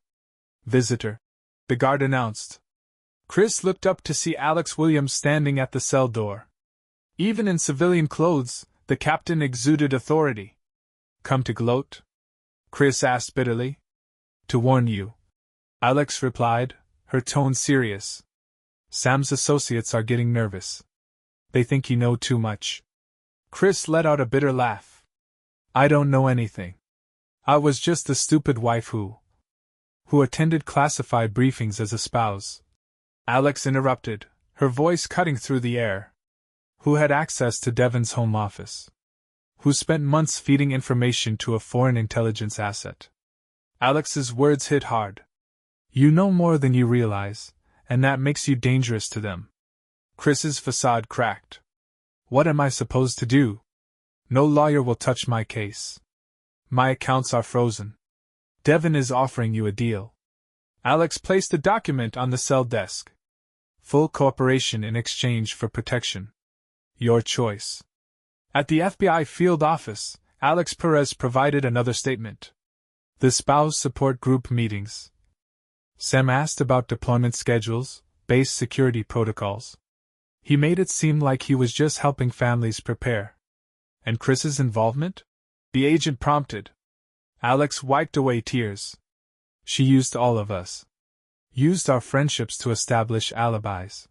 Visitor. The guard announced. Chris looked up to see Alex Williams standing at the cell door. Even in civilian clothes, the captain exuded authority. Come to gloat? Chris asked bitterly. To warn you. Alex replied, her tone serious. Sam's associates are getting nervous. They think you know too much. Chris let out a bitter laugh. I don't know anything. I was just the stupid wife who attended classified briefings as a spouse. Alex interrupted, her voice cutting through the air. Who had access to Devon's home office? Who spent months feeding information to a foreign intelligence asset? Alex's words hit hard. You know more than you realize, and that makes you dangerous to them. Chris's facade cracked. What am I supposed to do? No lawyer will touch my case. My accounts are frozen. Devon is offering you a deal. Alex placed a document on the cell desk. Full cooperation in exchange for protection. Your choice. At the FBI field office, Alex Perez provided another statement. The spouse support group meetings. Sam asked about deployment schedules, base security protocols. He made it seem like he was just helping families prepare. And Chris's involvement? The agent prompted. Alex wiped away tears. She used all of us. Used our friendships to establish alibis.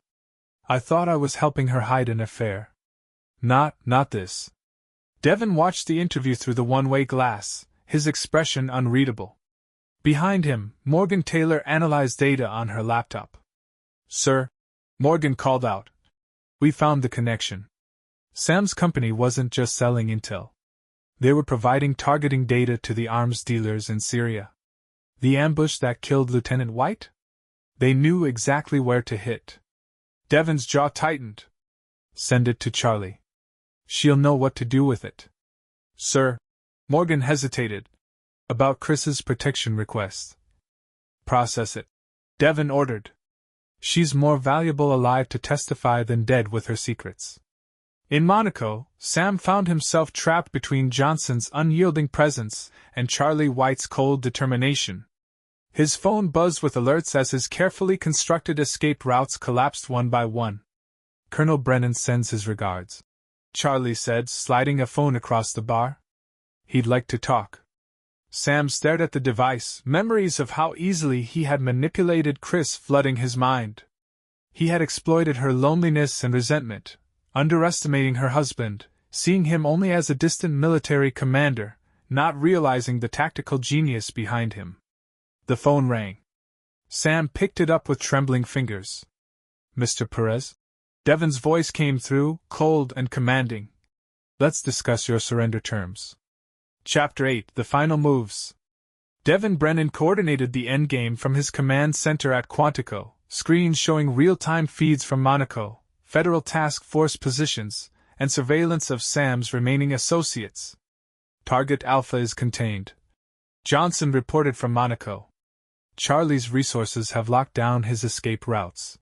I thought I was helping her hide an affair. Not this. Devon watched the interview through the one-way glass, his expression unreadable. Behind him, Morgan Taylor analyzed data on her laptop. Sir, Morgan called out. We found the connection. Sam's company wasn't just selling intel. They were providing targeting data to the arms dealers in Syria. The ambush that killed Lieutenant White? They knew exactly where to hit. Devon's jaw tightened. Send it to Charlie. She'll know what to do with it. Sir, Morgan hesitated. About Chris's protection request. Process it. Devon ordered. She's more valuable alive to testify than dead with her secrets. In Monaco, Sam found himself trapped between Johnson's unyielding presence and Charlie White's cold determination. His phone buzzed with alerts as his carefully constructed escape routes collapsed one by one. Colonel Brennan sends his regards, Charlie said, sliding a phone across the bar. He'd like to talk. Sam stared at the device, memories of how easily he had manipulated Chris flooding his mind. He had exploited her loneliness and resentment, underestimating her husband, seeing him only as a distant military commander, not realizing the tactical genius behind him. The phone rang. Sam picked it up with trembling fingers. Mr. Perez? Devon's voice came through, cold and commanding. Let's discuss your surrender terms. Chapter 8: The Final Moves. Devon Brennan coordinated the endgame from his command center at Quantico, screens showing real-time feeds from Monaco, Federal Task Force positions, and surveillance of Sam's remaining associates. Target Alpha is contained. Johnson reported from Monaco. Charlie's resources have locked down his escape routes.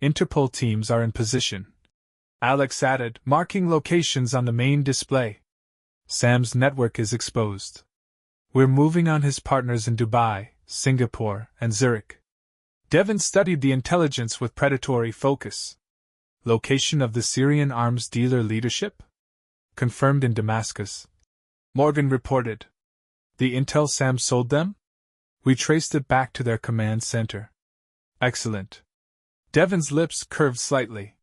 Interpol teams are in position. Alex added, marking locations on the main display. Sam's network is exposed. We're moving on his partners in Dubai, Singapore, and Zurich. Devon studied the intelligence with predatory focus. Location of the Syrian arms dealer leadership? Confirmed in Damascus. Morgan reported. The intel Sam sold them? We traced it back to their command center. Excellent. Devon's lips curved slightly.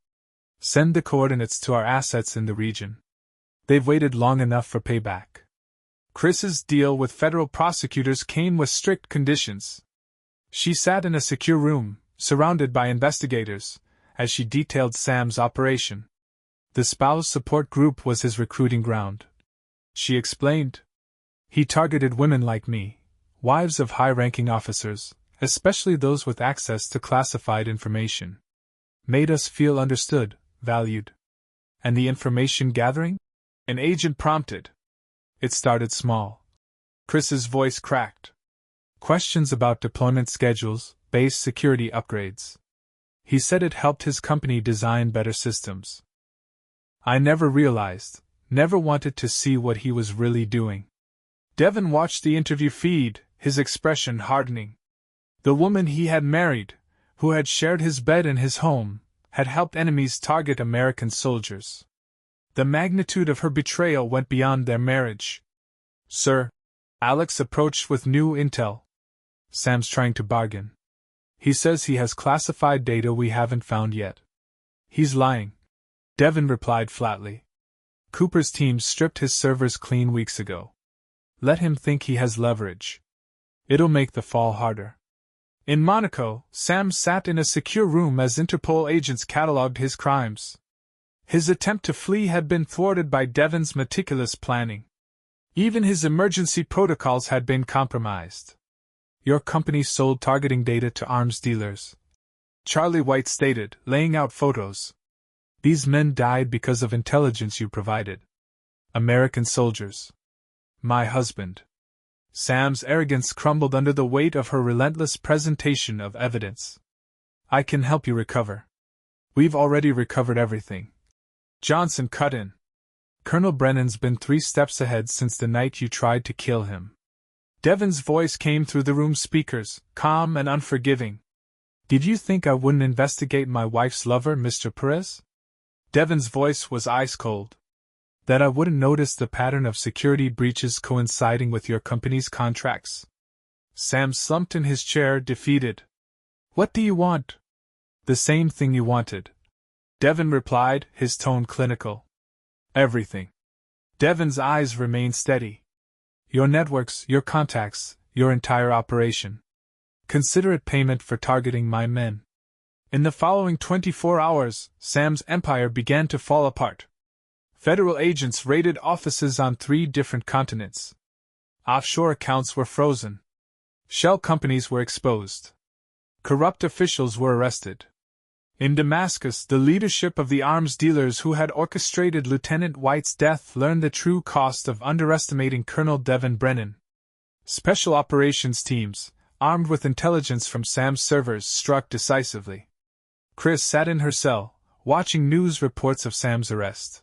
Send the coordinates to our assets in the region. They've waited long enough for payback. Chris's deal with federal prosecutors came with strict conditions. She sat in a secure room, surrounded by investigators, as she detailed Sam's operation. The spouse support group was his recruiting ground. She explained. He targeted women like me, wives of high-ranking officers, especially those with access to classified information. Made us feel understood, valued. And the information gathering? An agent prompted. It started small. Chris's voice cracked. Questions about deployment schedules, base security upgrades. He said it helped his company design better systems. I never realized, never wanted to see what he was really doing. Devon watched the interview feed, his expression hardening. The woman he had married, who had shared his bed and his home, had helped enemies target American soldiers. The magnitude of her betrayal went beyond their marriage. "Sir," Alex approached with new intel. "Sam's trying to bargain. He says he has classified data we haven't found yet." "He's lying," Devon replied flatly. "Cooper's team stripped his servers clean weeks ago. Let him think he has leverage. It'll make the fall harder." In Monaco, Sam sat in a secure room as Interpol agents catalogued his crimes. His attempt to flee had been thwarted by Devon's meticulous planning. Even his emergency protocols had been compromised. "Your company sold targeting data to arms dealers," Charlie White stated, laying out photos. "These men died because of intelligence you provided. American soldiers. My husband." Sam's arrogance crumbled under the weight of her relentless presentation of evidence. "I can help you recover." "We've already recovered everything," Johnson cut in. "Colonel Brennan's been 3 steps ahead since the night you tried to kill him." Devon's voice came through the room speakers, calm and unforgiving. "Did you think I wouldn't investigate my wife's lover, Mr. Perez?" Devon's voice was ice cold. "That I wouldn't notice the pattern of security breaches coinciding with your company's contracts?" Sam slumped in his chair, defeated. "What do you want?" "The same thing you wanted," Devon replied, his tone clinical. "Everything." Devon's eyes remained steady. "Your networks, your contacts, your entire operation. Consider it payment for targeting my men." In the following 24 hours, Sam's empire began to fall apart. Federal agents raided offices on 3 different continents. Offshore accounts were frozen. Shell companies were exposed. Corrupt officials were arrested. In Damascus, the leadership of the arms dealers who had orchestrated Lieutenant White's death learned the true cost of underestimating Colonel Devon Brennan. Special operations teams, armed with intelligence from Sam's servers, struck decisively. Chris sat in her cell, watching news reports of Sam's arrest.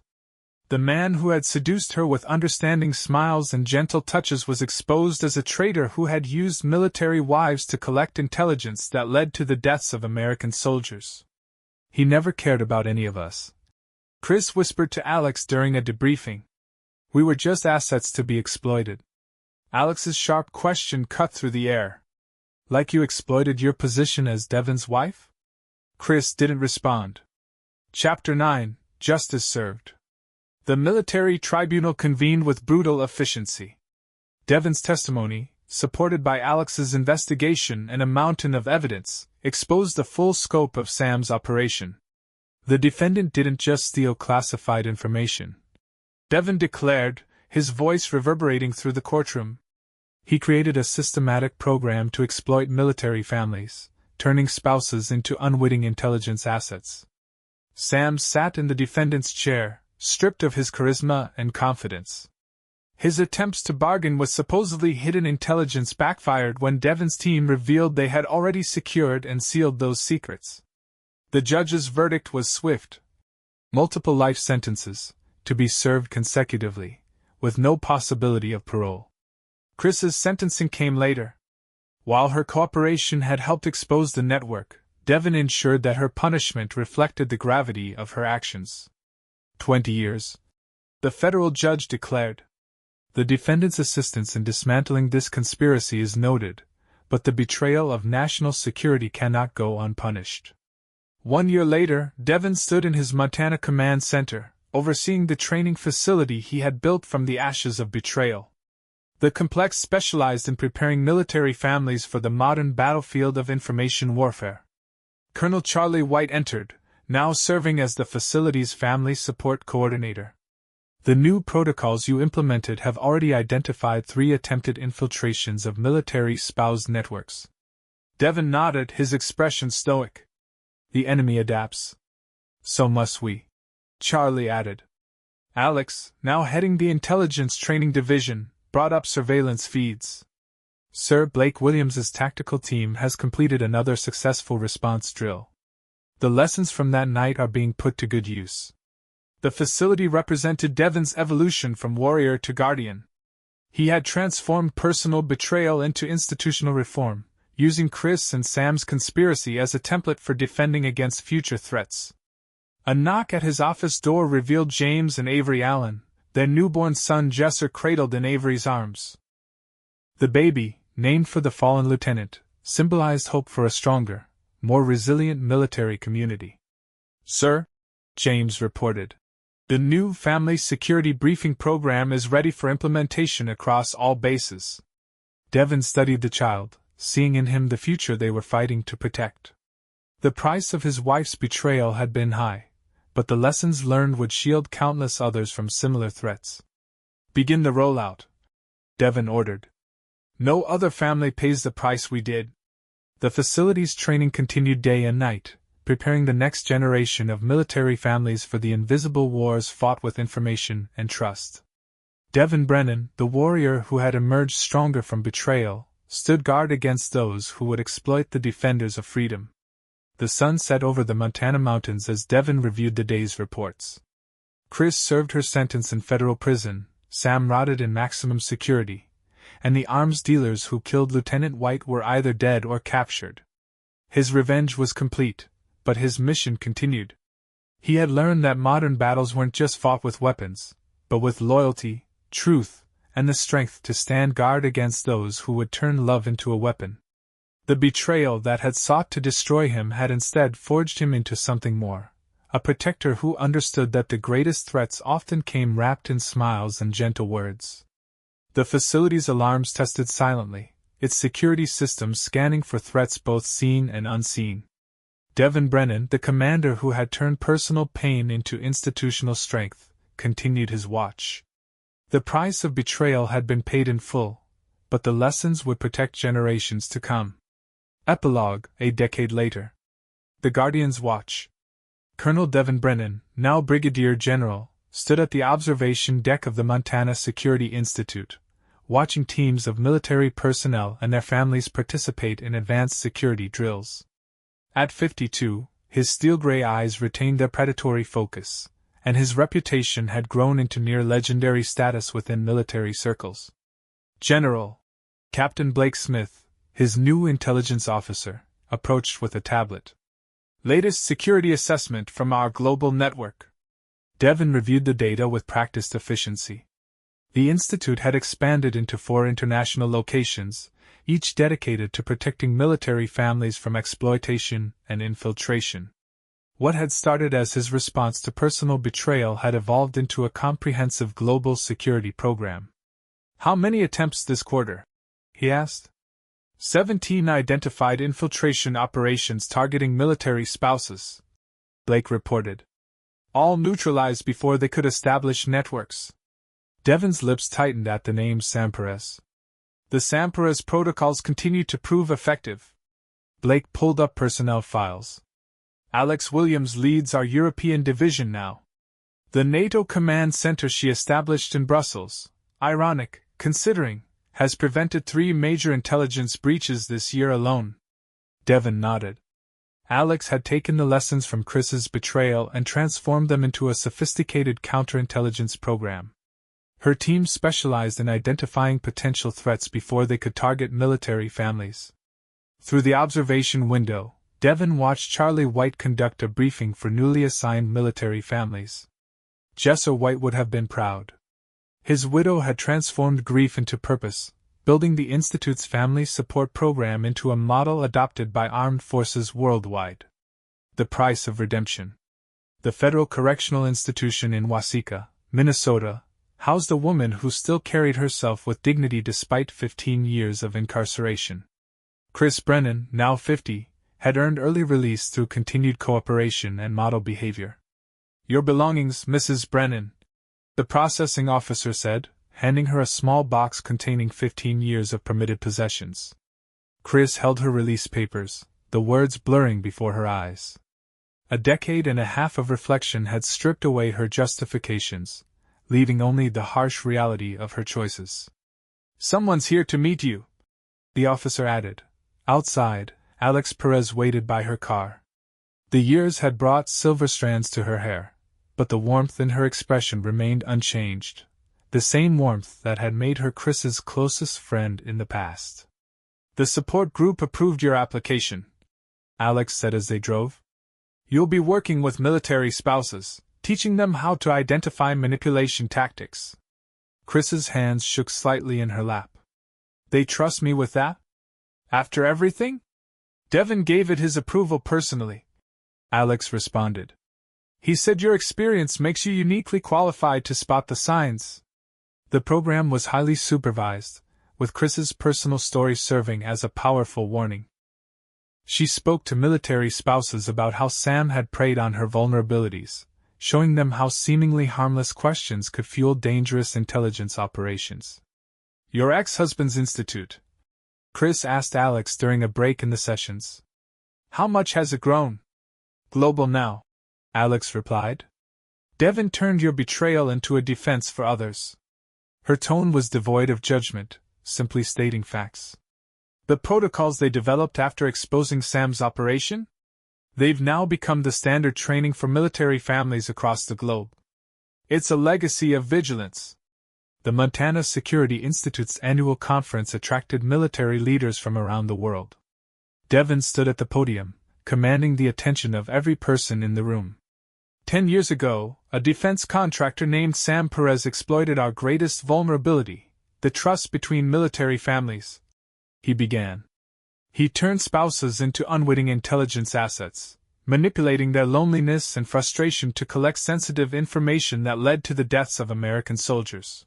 The man who had seduced her with understanding smiles and gentle touches was exposed as a traitor who had used military wives to collect intelligence that led to the deaths of American soldiers. "He never cared about any of us," Chris whispered to Alex during a debriefing. "We were just assets to be exploited." Alex's sharp question cut through the air. "Like you exploited your position as Devon's wife?" Chris didn't respond. Chapter 9, Justice Served. The military tribunal convened with brutal efficiency. Devon's testimony, supported by Alex's investigation and a mountain of evidence, exposed the full scope of Sam's operation. The defendant didn't just steal classified information, Devon declared, his voice reverberating through the courtroom. He created a systematic program to exploit military families, turning spouses into unwitting intelligence assets. Sam sat in the defendant's chair, stripped of his charisma and confidence. His attempts to bargain with supposedly hidden intelligence backfired when Devon's team revealed they had already secured and sealed those secrets. The judge's verdict was swift. Multiple life sentences, to be served consecutively, with no possibility of parole. Chris's sentencing came later. While her cooperation had helped expose the network, Devon ensured that her punishment reflected the gravity of her actions. 20 years. The federal judge declared. The defendant's assistance in dismantling this conspiracy is noted, but the betrayal of national security cannot go unpunished. 1 year later, Devon stood in his Montana command center, overseeing the training facility he had built from the ashes of betrayal. The complex specialized in preparing military families for the modern battlefield of information warfare. Colonel Charlie White entered, now serving as the facility's family support coordinator. The new protocols you implemented have already identified 3 attempted infiltrations of military spouse networks. Devon nodded, his expression stoic. The enemy adapts. So must we, Charlie added. Alex, now heading the intelligence training division, brought up surveillance feeds. Sir Blake Williams's tactical team has completed another successful response drill. The lessons from that night are being put to good use. The facility represented Devon's evolution from warrior to guardian. He had transformed personal betrayal into institutional reform, using Chris and Sam's conspiracy as a template for defending against future threats. A knock at his office door revealed James and Avery Allen, their newborn son Jesser cradled in Avery's arms. The baby, named for the fallen lieutenant, symbolized hope for a stronger, more resilient military community. "Sir," James reported, "the new Family Security Briefing Program is ready for implementation across all bases." Devon studied the child, seeing in him the future they were fighting to protect. The price of his wife's betrayal had been high, but the lessons learned would shield countless others from similar threats. "Begin the rollout," Devon ordered. "No other family pays the price we did." The facility's training continued day and night, preparing the next generation of military families for the invisible wars fought with information and trust. Devon Brennan, the warrior who had emerged stronger from betrayal, stood guard against those who would exploit the defenders of freedom. The sun set over the Montana mountains as Devon reviewed the day's reports. Chris served her sentence in federal prison, Sam rotted in maximum security, and the arms dealers who killed Lieutenant White were either dead or captured. His revenge was complete, but his mission continued. He had learned that modern battles weren't just fought with weapons, but with loyalty, truth, and the strength to stand guard against those who would turn love into a weapon. The betrayal that had sought to destroy him had instead forged him into something more, a protector who understood that the greatest threats often came wrapped in smiles and gentle words. The facility's alarms tested silently, its security systems scanning for threats both seen and unseen. Devon Brennan, the commander who had turned personal pain into institutional strength, continued his watch. The price of betrayal had been paid in full, but the lessons would protect generations to come. Epilogue, a decade later. The Guardian's watch. Colonel Devon Brennan, now Brigadier General, stood at the observation deck of the Montana Security Institute, watching teams of military personnel and their families participate in advanced security drills. At 52, his steel-gray eyes retained their predatory focus, and his reputation had grown into near-legendary status within military circles. "General," Captain Blake Smith, his new intelligence officer, approached with a tablet. "Latest security assessment from our global network." Devon reviewed the data with practiced efficiency. The Institute had expanded into 4 international locations, each dedicated to protecting military families from exploitation and infiltration. What had started as his response to personal betrayal had evolved into a comprehensive global security program. "How many attempts this quarter?" he asked. 17 identified infiltration operations targeting military spouses," Blake reported. "All neutralized before they could establish networks." Devon's lips tightened at the name Samperes. "The Samperes protocols continue to prove effective." Blake pulled up personnel files. "Alex Williams leads our European division now. The NATO command center she established in Brussels, ironic, considering, has prevented 3 major intelligence breaches this year alone." Devon nodded. Alex had taken the lessons from Chris's betrayal and transformed them into a sophisticated counterintelligence program. Her team specialized in identifying potential threats before they could target military families. Through the observation window, Devon watched Charlie White conduct a briefing for newly assigned military families. Jesser White would have been proud. His widow had transformed grief into purpose, building the Institute's family support program into a model adopted by armed forces worldwide. The price of redemption. The Federal Correctional Institution in Waseca, Minnesota, housed a woman who still carried herself with dignity despite 15 years of incarceration. Chris Brennan, now 50, had earned early release through continued cooperation and model behavior. "Your belongings, Mrs. Brennan," the processing officer said, handing her a small box containing 15 years of permitted possessions. Chris held her release papers, the words blurring before her eyes. A decade and a half of reflection had stripped away her justifications, leaving only the harsh reality of her choices. "Someone's here to meet you," the officer added. Outside, Alex Perez waited by her car. The years had brought silver strands to her hair, but the warmth in her expression remained unchanged. the same warmth that had made her Chris's closest friend in the past. "The support group approved your application," Alex said as they drove. "You'll be working with military spouses, teaching them how to identify manipulation tactics." Chris's hands shook slightly in her lap. "They trust me with that? After everything?" "Devin gave it his approval personally," Alex responded. "He said your experience makes you uniquely qualified to spot the signs." The program was highly supervised, with Chris's personal story serving as a powerful warning. She spoke to military spouses about how Sam had preyed on her vulnerabilities, showing them how seemingly harmless questions could fuel dangerous intelligence operations. "Your ex-husband's institute?" Chris asked Alex during a break in the sessions. "How much has it grown?" "Global now," Alex replied. "Devin turned your betrayal into a defense for others." Her tone was devoid of judgment, simply stating facts. "The protocols they developed after exposing Sam's operation? They've now become the standard training for military families across the globe. It's a legacy of vigilance." The Montana Security Institute's annual conference attracted military leaders from around the world. Devin stood at the podium, commanding the attention of every person in the room. 10 years ago, a defense contractor named Sam Perez exploited our greatest vulnerability, the trust between military families," he began. "He turned spouses into unwitting intelligence assets, manipulating their loneliness and frustration to collect sensitive information that led to the deaths of American soldiers."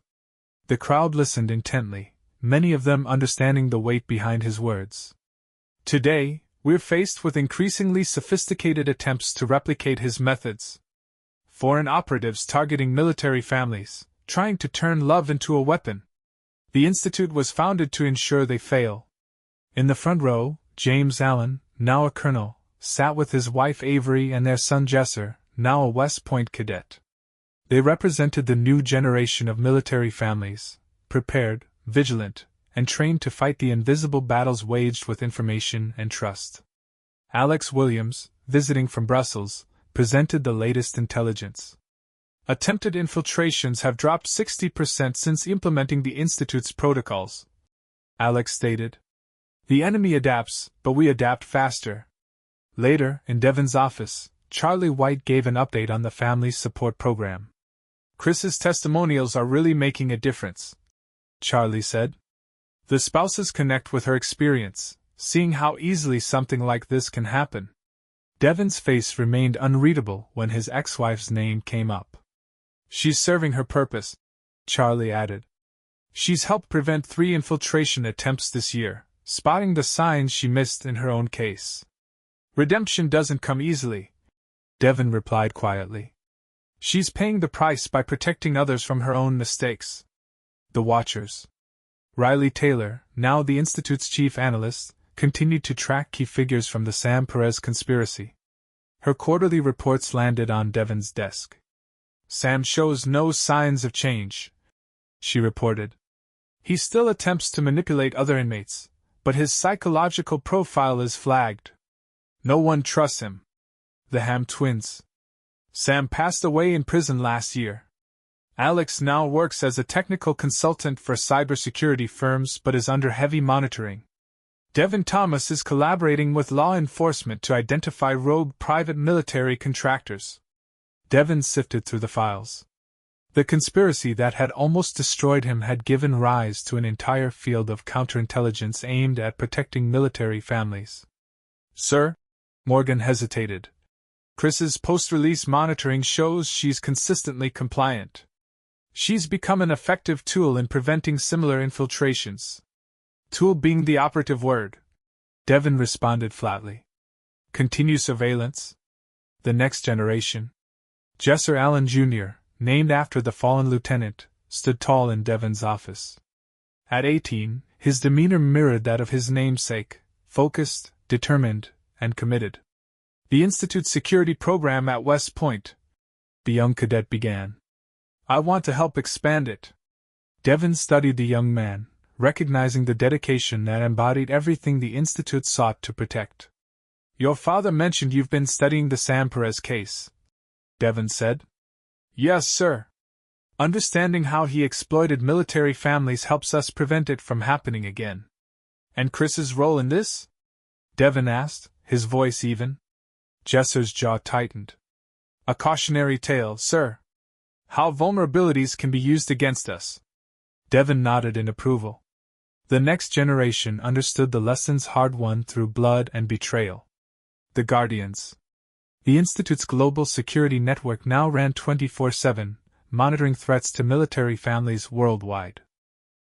The crowd listened intently, many of them understanding the weight behind his words. "Today, we're faced with increasingly sophisticated attempts to replicate his methods. Foreign operatives targeting military families, trying to turn love into a weapon. The Institute was founded to ensure they fail." In the front row, James Allen, now a colonel, sat with his wife Avery and their son Jesser, now a West Point cadet. They represented the new generation of military families, prepared, vigilant, and trained to fight the invisible battles waged with information and trust. Alex Williams, visiting from Brussels, presented the latest intelligence. "Attempted infiltrations have dropped 60% since implementing the Institute's protocols," Alex stated. "The enemy adapts, but we adapt faster." Later, in Devin's office, Charlie White gave an update on the family support program. "Chris's testimonials are really making a difference," Charlie said. "The spouses connect with her experience, seeing how easily something like this can happen." Devin's face remained unreadable when his ex-wife's name came up. "She's serving her purpose," Charlie added. "She's helped prevent 3 infiltration attempts this year, spotting the signs she missed in her own case." "Redemption doesn't come easily," Devin replied quietly. "She's paying the price by protecting others from her own mistakes." The Watchers. Riley Taylor, now the Institute's chief analyst, continued to track key figures from the Sam Perez conspiracy. Her quarterly reports landed on Devin's desk. "Sam shows no signs of change," she reported. "He still attempts to manipulate other inmates, but his psychological profile is flagged. No one trusts him." The Ham twins. "Sam passed away in prison last year. Alex now works as a technical consultant for cybersecurity firms but is under heavy monitoring. Devin Thomas is collaborating with law enforcement to identify rogue private military contractors." Devin sifted through the files. The conspiracy that had almost destroyed him had given rise to an entire field of counterintelligence aimed at protecting military families. "Sir?" Morgan hesitated. "Chris's post-release monitoring shows she's consistently compliant. She's become an effective tool in preventing similar infiltrations." "Tool being the operative word," Devin responded flatly. "Continue surveillance?" The next generation. Jesser Allen Jr., named after the fallen lieutenant, stood tall in Devin's office. At 18, his demeanor mirrored that of his namesake, focused, determined, and committed. "The Institute's security program at West Point," the young cadet began. "I want to help expand it." Devin studied the young man, recognizing the dedication that embodied everything the Institute sought to protect. "Your father mentioned you've been studying the Sam Perez case," Devin said. "Yes, sir. Understanding how he exploited military families helps us prevent it from happening again. And Chris's role in this? Devon asked, his voice even. Jesser's jaw tightened. A cautionary tale, sir. How vulnerabilities can be used against us. Devon nodded in approval. The next generation understood the lessons hard-won through blood and betrayal. The Guardians. The Institute's global security network now ran 24/7, monitoring threats to military families worldwide.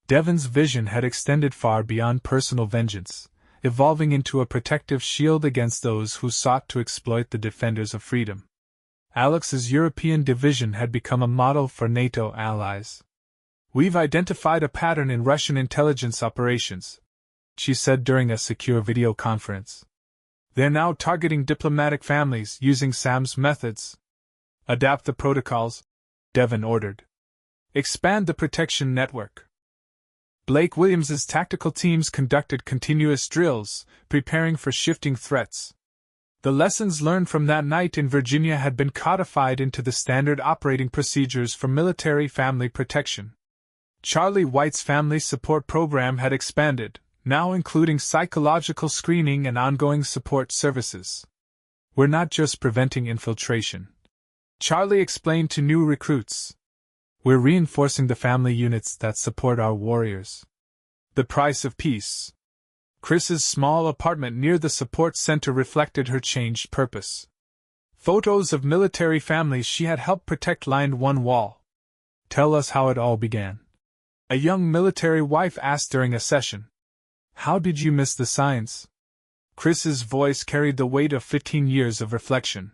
Devon's vision had extended far beyond personal vengeance, evolving into a protective shield against those who sought to exploit the defenders of freedom. Alex's European division had become a model for NATO allies. We've identified a pattern in Russian intelligence operations, she said during a secure video conference. They're now targeting diplomatic families using Sam's methods. Adapt the protocols, Devon ordered. Expand the protection network. Blake Williams's tactical teams conducted continuous drills, preparing for shifting threats. The lessons learned from that night in Virginia had been codified into the standard operating procedures for military family protection. Charlie White's family support program had expanded, now including psychological screening and ongoing support services. We're not just preventing infiltration, Charlie explained to new recruits. We're reinforcing the family units that support our warriors. The price of peace. Chris's small apartment near the support center reflected her changed purpose. Photos of military families she had helped protect lined one wall. Tell us how it all began. A young military wife asked during a session. How did you miss the signs? Chris's voice carried the weight of 15 years of reflection.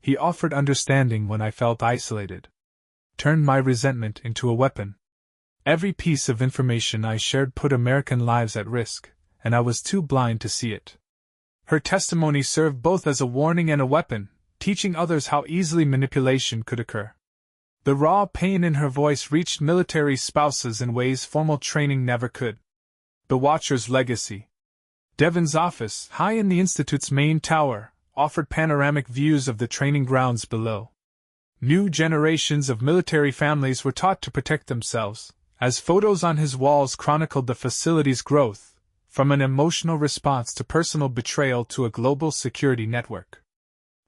He offered understanding when I felt isolated. Turned my resentment into a weapon. Every piece of information I shared put American lives at risk, and I was too blind to see it. Her testimony served both as a warning and a weapon, teaching others how easily manipulation could occur. The raw pain in her voice reached military spouses in ways formal training never could. The Watcher's legacy. Devon's office, high in the Institute's main tower, offered panoramic views of the training grounds below. New generations of military families were taught to protect themselves, as photos on his walls chronicled the facility's growth, from an emotional response to personal betrayal to a global security network.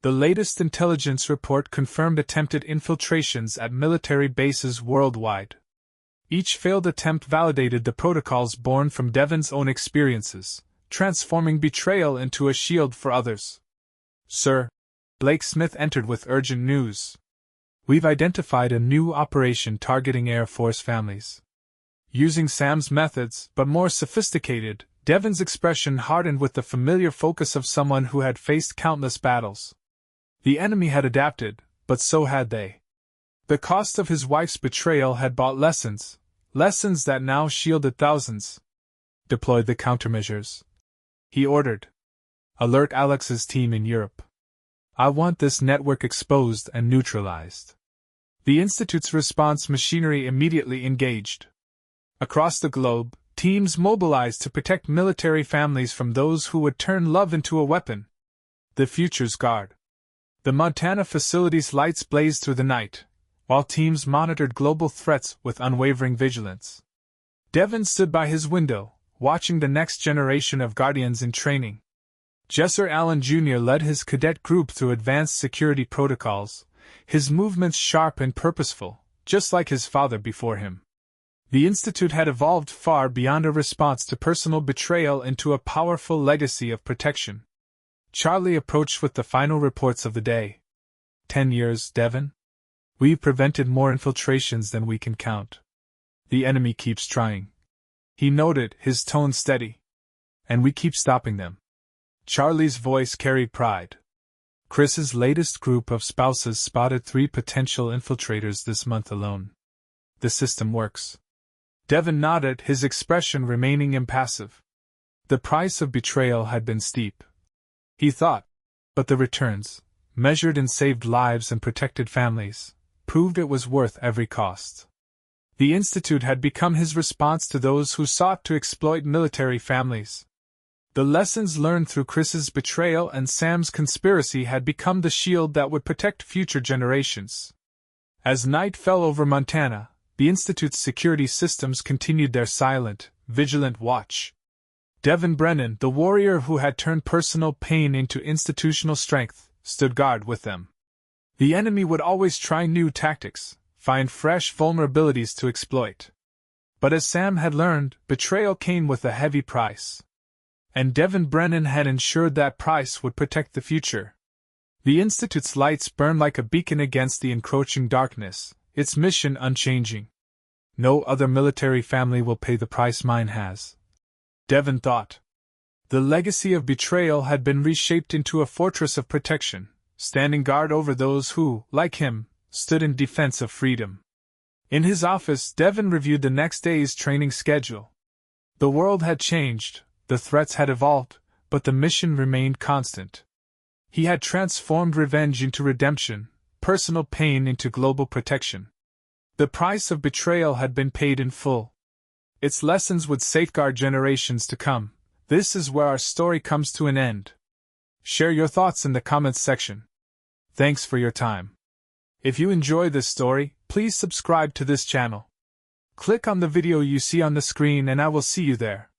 The latest intelligence report confirmed attempted infiltrations at military bases worldwide. Each failed attempt validated the protocols born from Devon's own experiences, transforming betrayal into a shield for others. Sir, Blake Smith entered with urgent news. We've identified a new operation targeting Air Force families. Using Sam's methods, but more sophisticated, Devon's expression hardened with the familiar focus of someone who had faced countless battles. The enemy had adapted, but so had they. The cost of his wife's betrayal had bought lessons that now shielded thousands. Deploy the countermeasures, he ordered. Alert Alex's team in Europe. I want this network exposed and neutralized. The Institute's response machinery immediately engaged. Across the globe, teams mobilized to protect military families from those who would turn love into a weapon. The Future's Guard. The Montana facility's lights blazed through the night, while teams monitored global threats with unwavering vigilance. Devon stood by his window, watching the next generation of Guardians in training. Jesser Allen Jr. led his cadet group through advanced security protocols, his movements sharp and purposeful, just like his father before him. The Institute had evolved far beyond a response to personal betrayal into a powerful legacy of protection. Charlie approached with the final reports of the day. 10 years, Devon. We've prevented more infiltrations than we can count. The enemy keeps trying. He noted, his tone steady. And we keep stopping them. Charlie's voice carried pride. Chris's latest group of spouses spotted 3 potential infiltrators this month alone. The system works. Devon nodded, his expression remaining impassive. The price of betrayal had been steep, he thought, but the returns, measured in saved lives and protected families, proved it was worth every cost. The Institute had become his response to those who sought to exploit military families. The lessons learned through Chris's betrayal and Sam's conspiracy had become the shield that would protect future generations. As night fell over Montana, the Institute's security systems continued their silent, vigilant watch. Devin Brennan, the warrior who had turned personal pain into institutional strength, stood guard with them. The enemy would always try new tactics, find fresh vulnerabilities to exploit. But as Sam had learned, betrayal came with a heavy price. And Devin Brennan had ensured that price would protect the future. The Institute's lights burned like a beacon against the encroaching darkness, its mission unchanging. No other military family will pay the price mine has, Devin thought. The legacy of betrayal had been reshaped into a fortress of protection, standing guard over those who, like him, stood in defense of freedom. In his office, Devin reviewed the next day's training schedule. The world had changed, the threats had evolved, but the mission remained constant. He had transformed revenge into redemption, personal pain into global protection. The price of betrayal had been paid in full. Its lessons would safeguard generations to come. This is where our story comes to an end. Share your thoughts in the comments section. Thanks for your time. If you enjoy this story, please subscribe to this channel. Click on the video you see on the screen and I will see you there.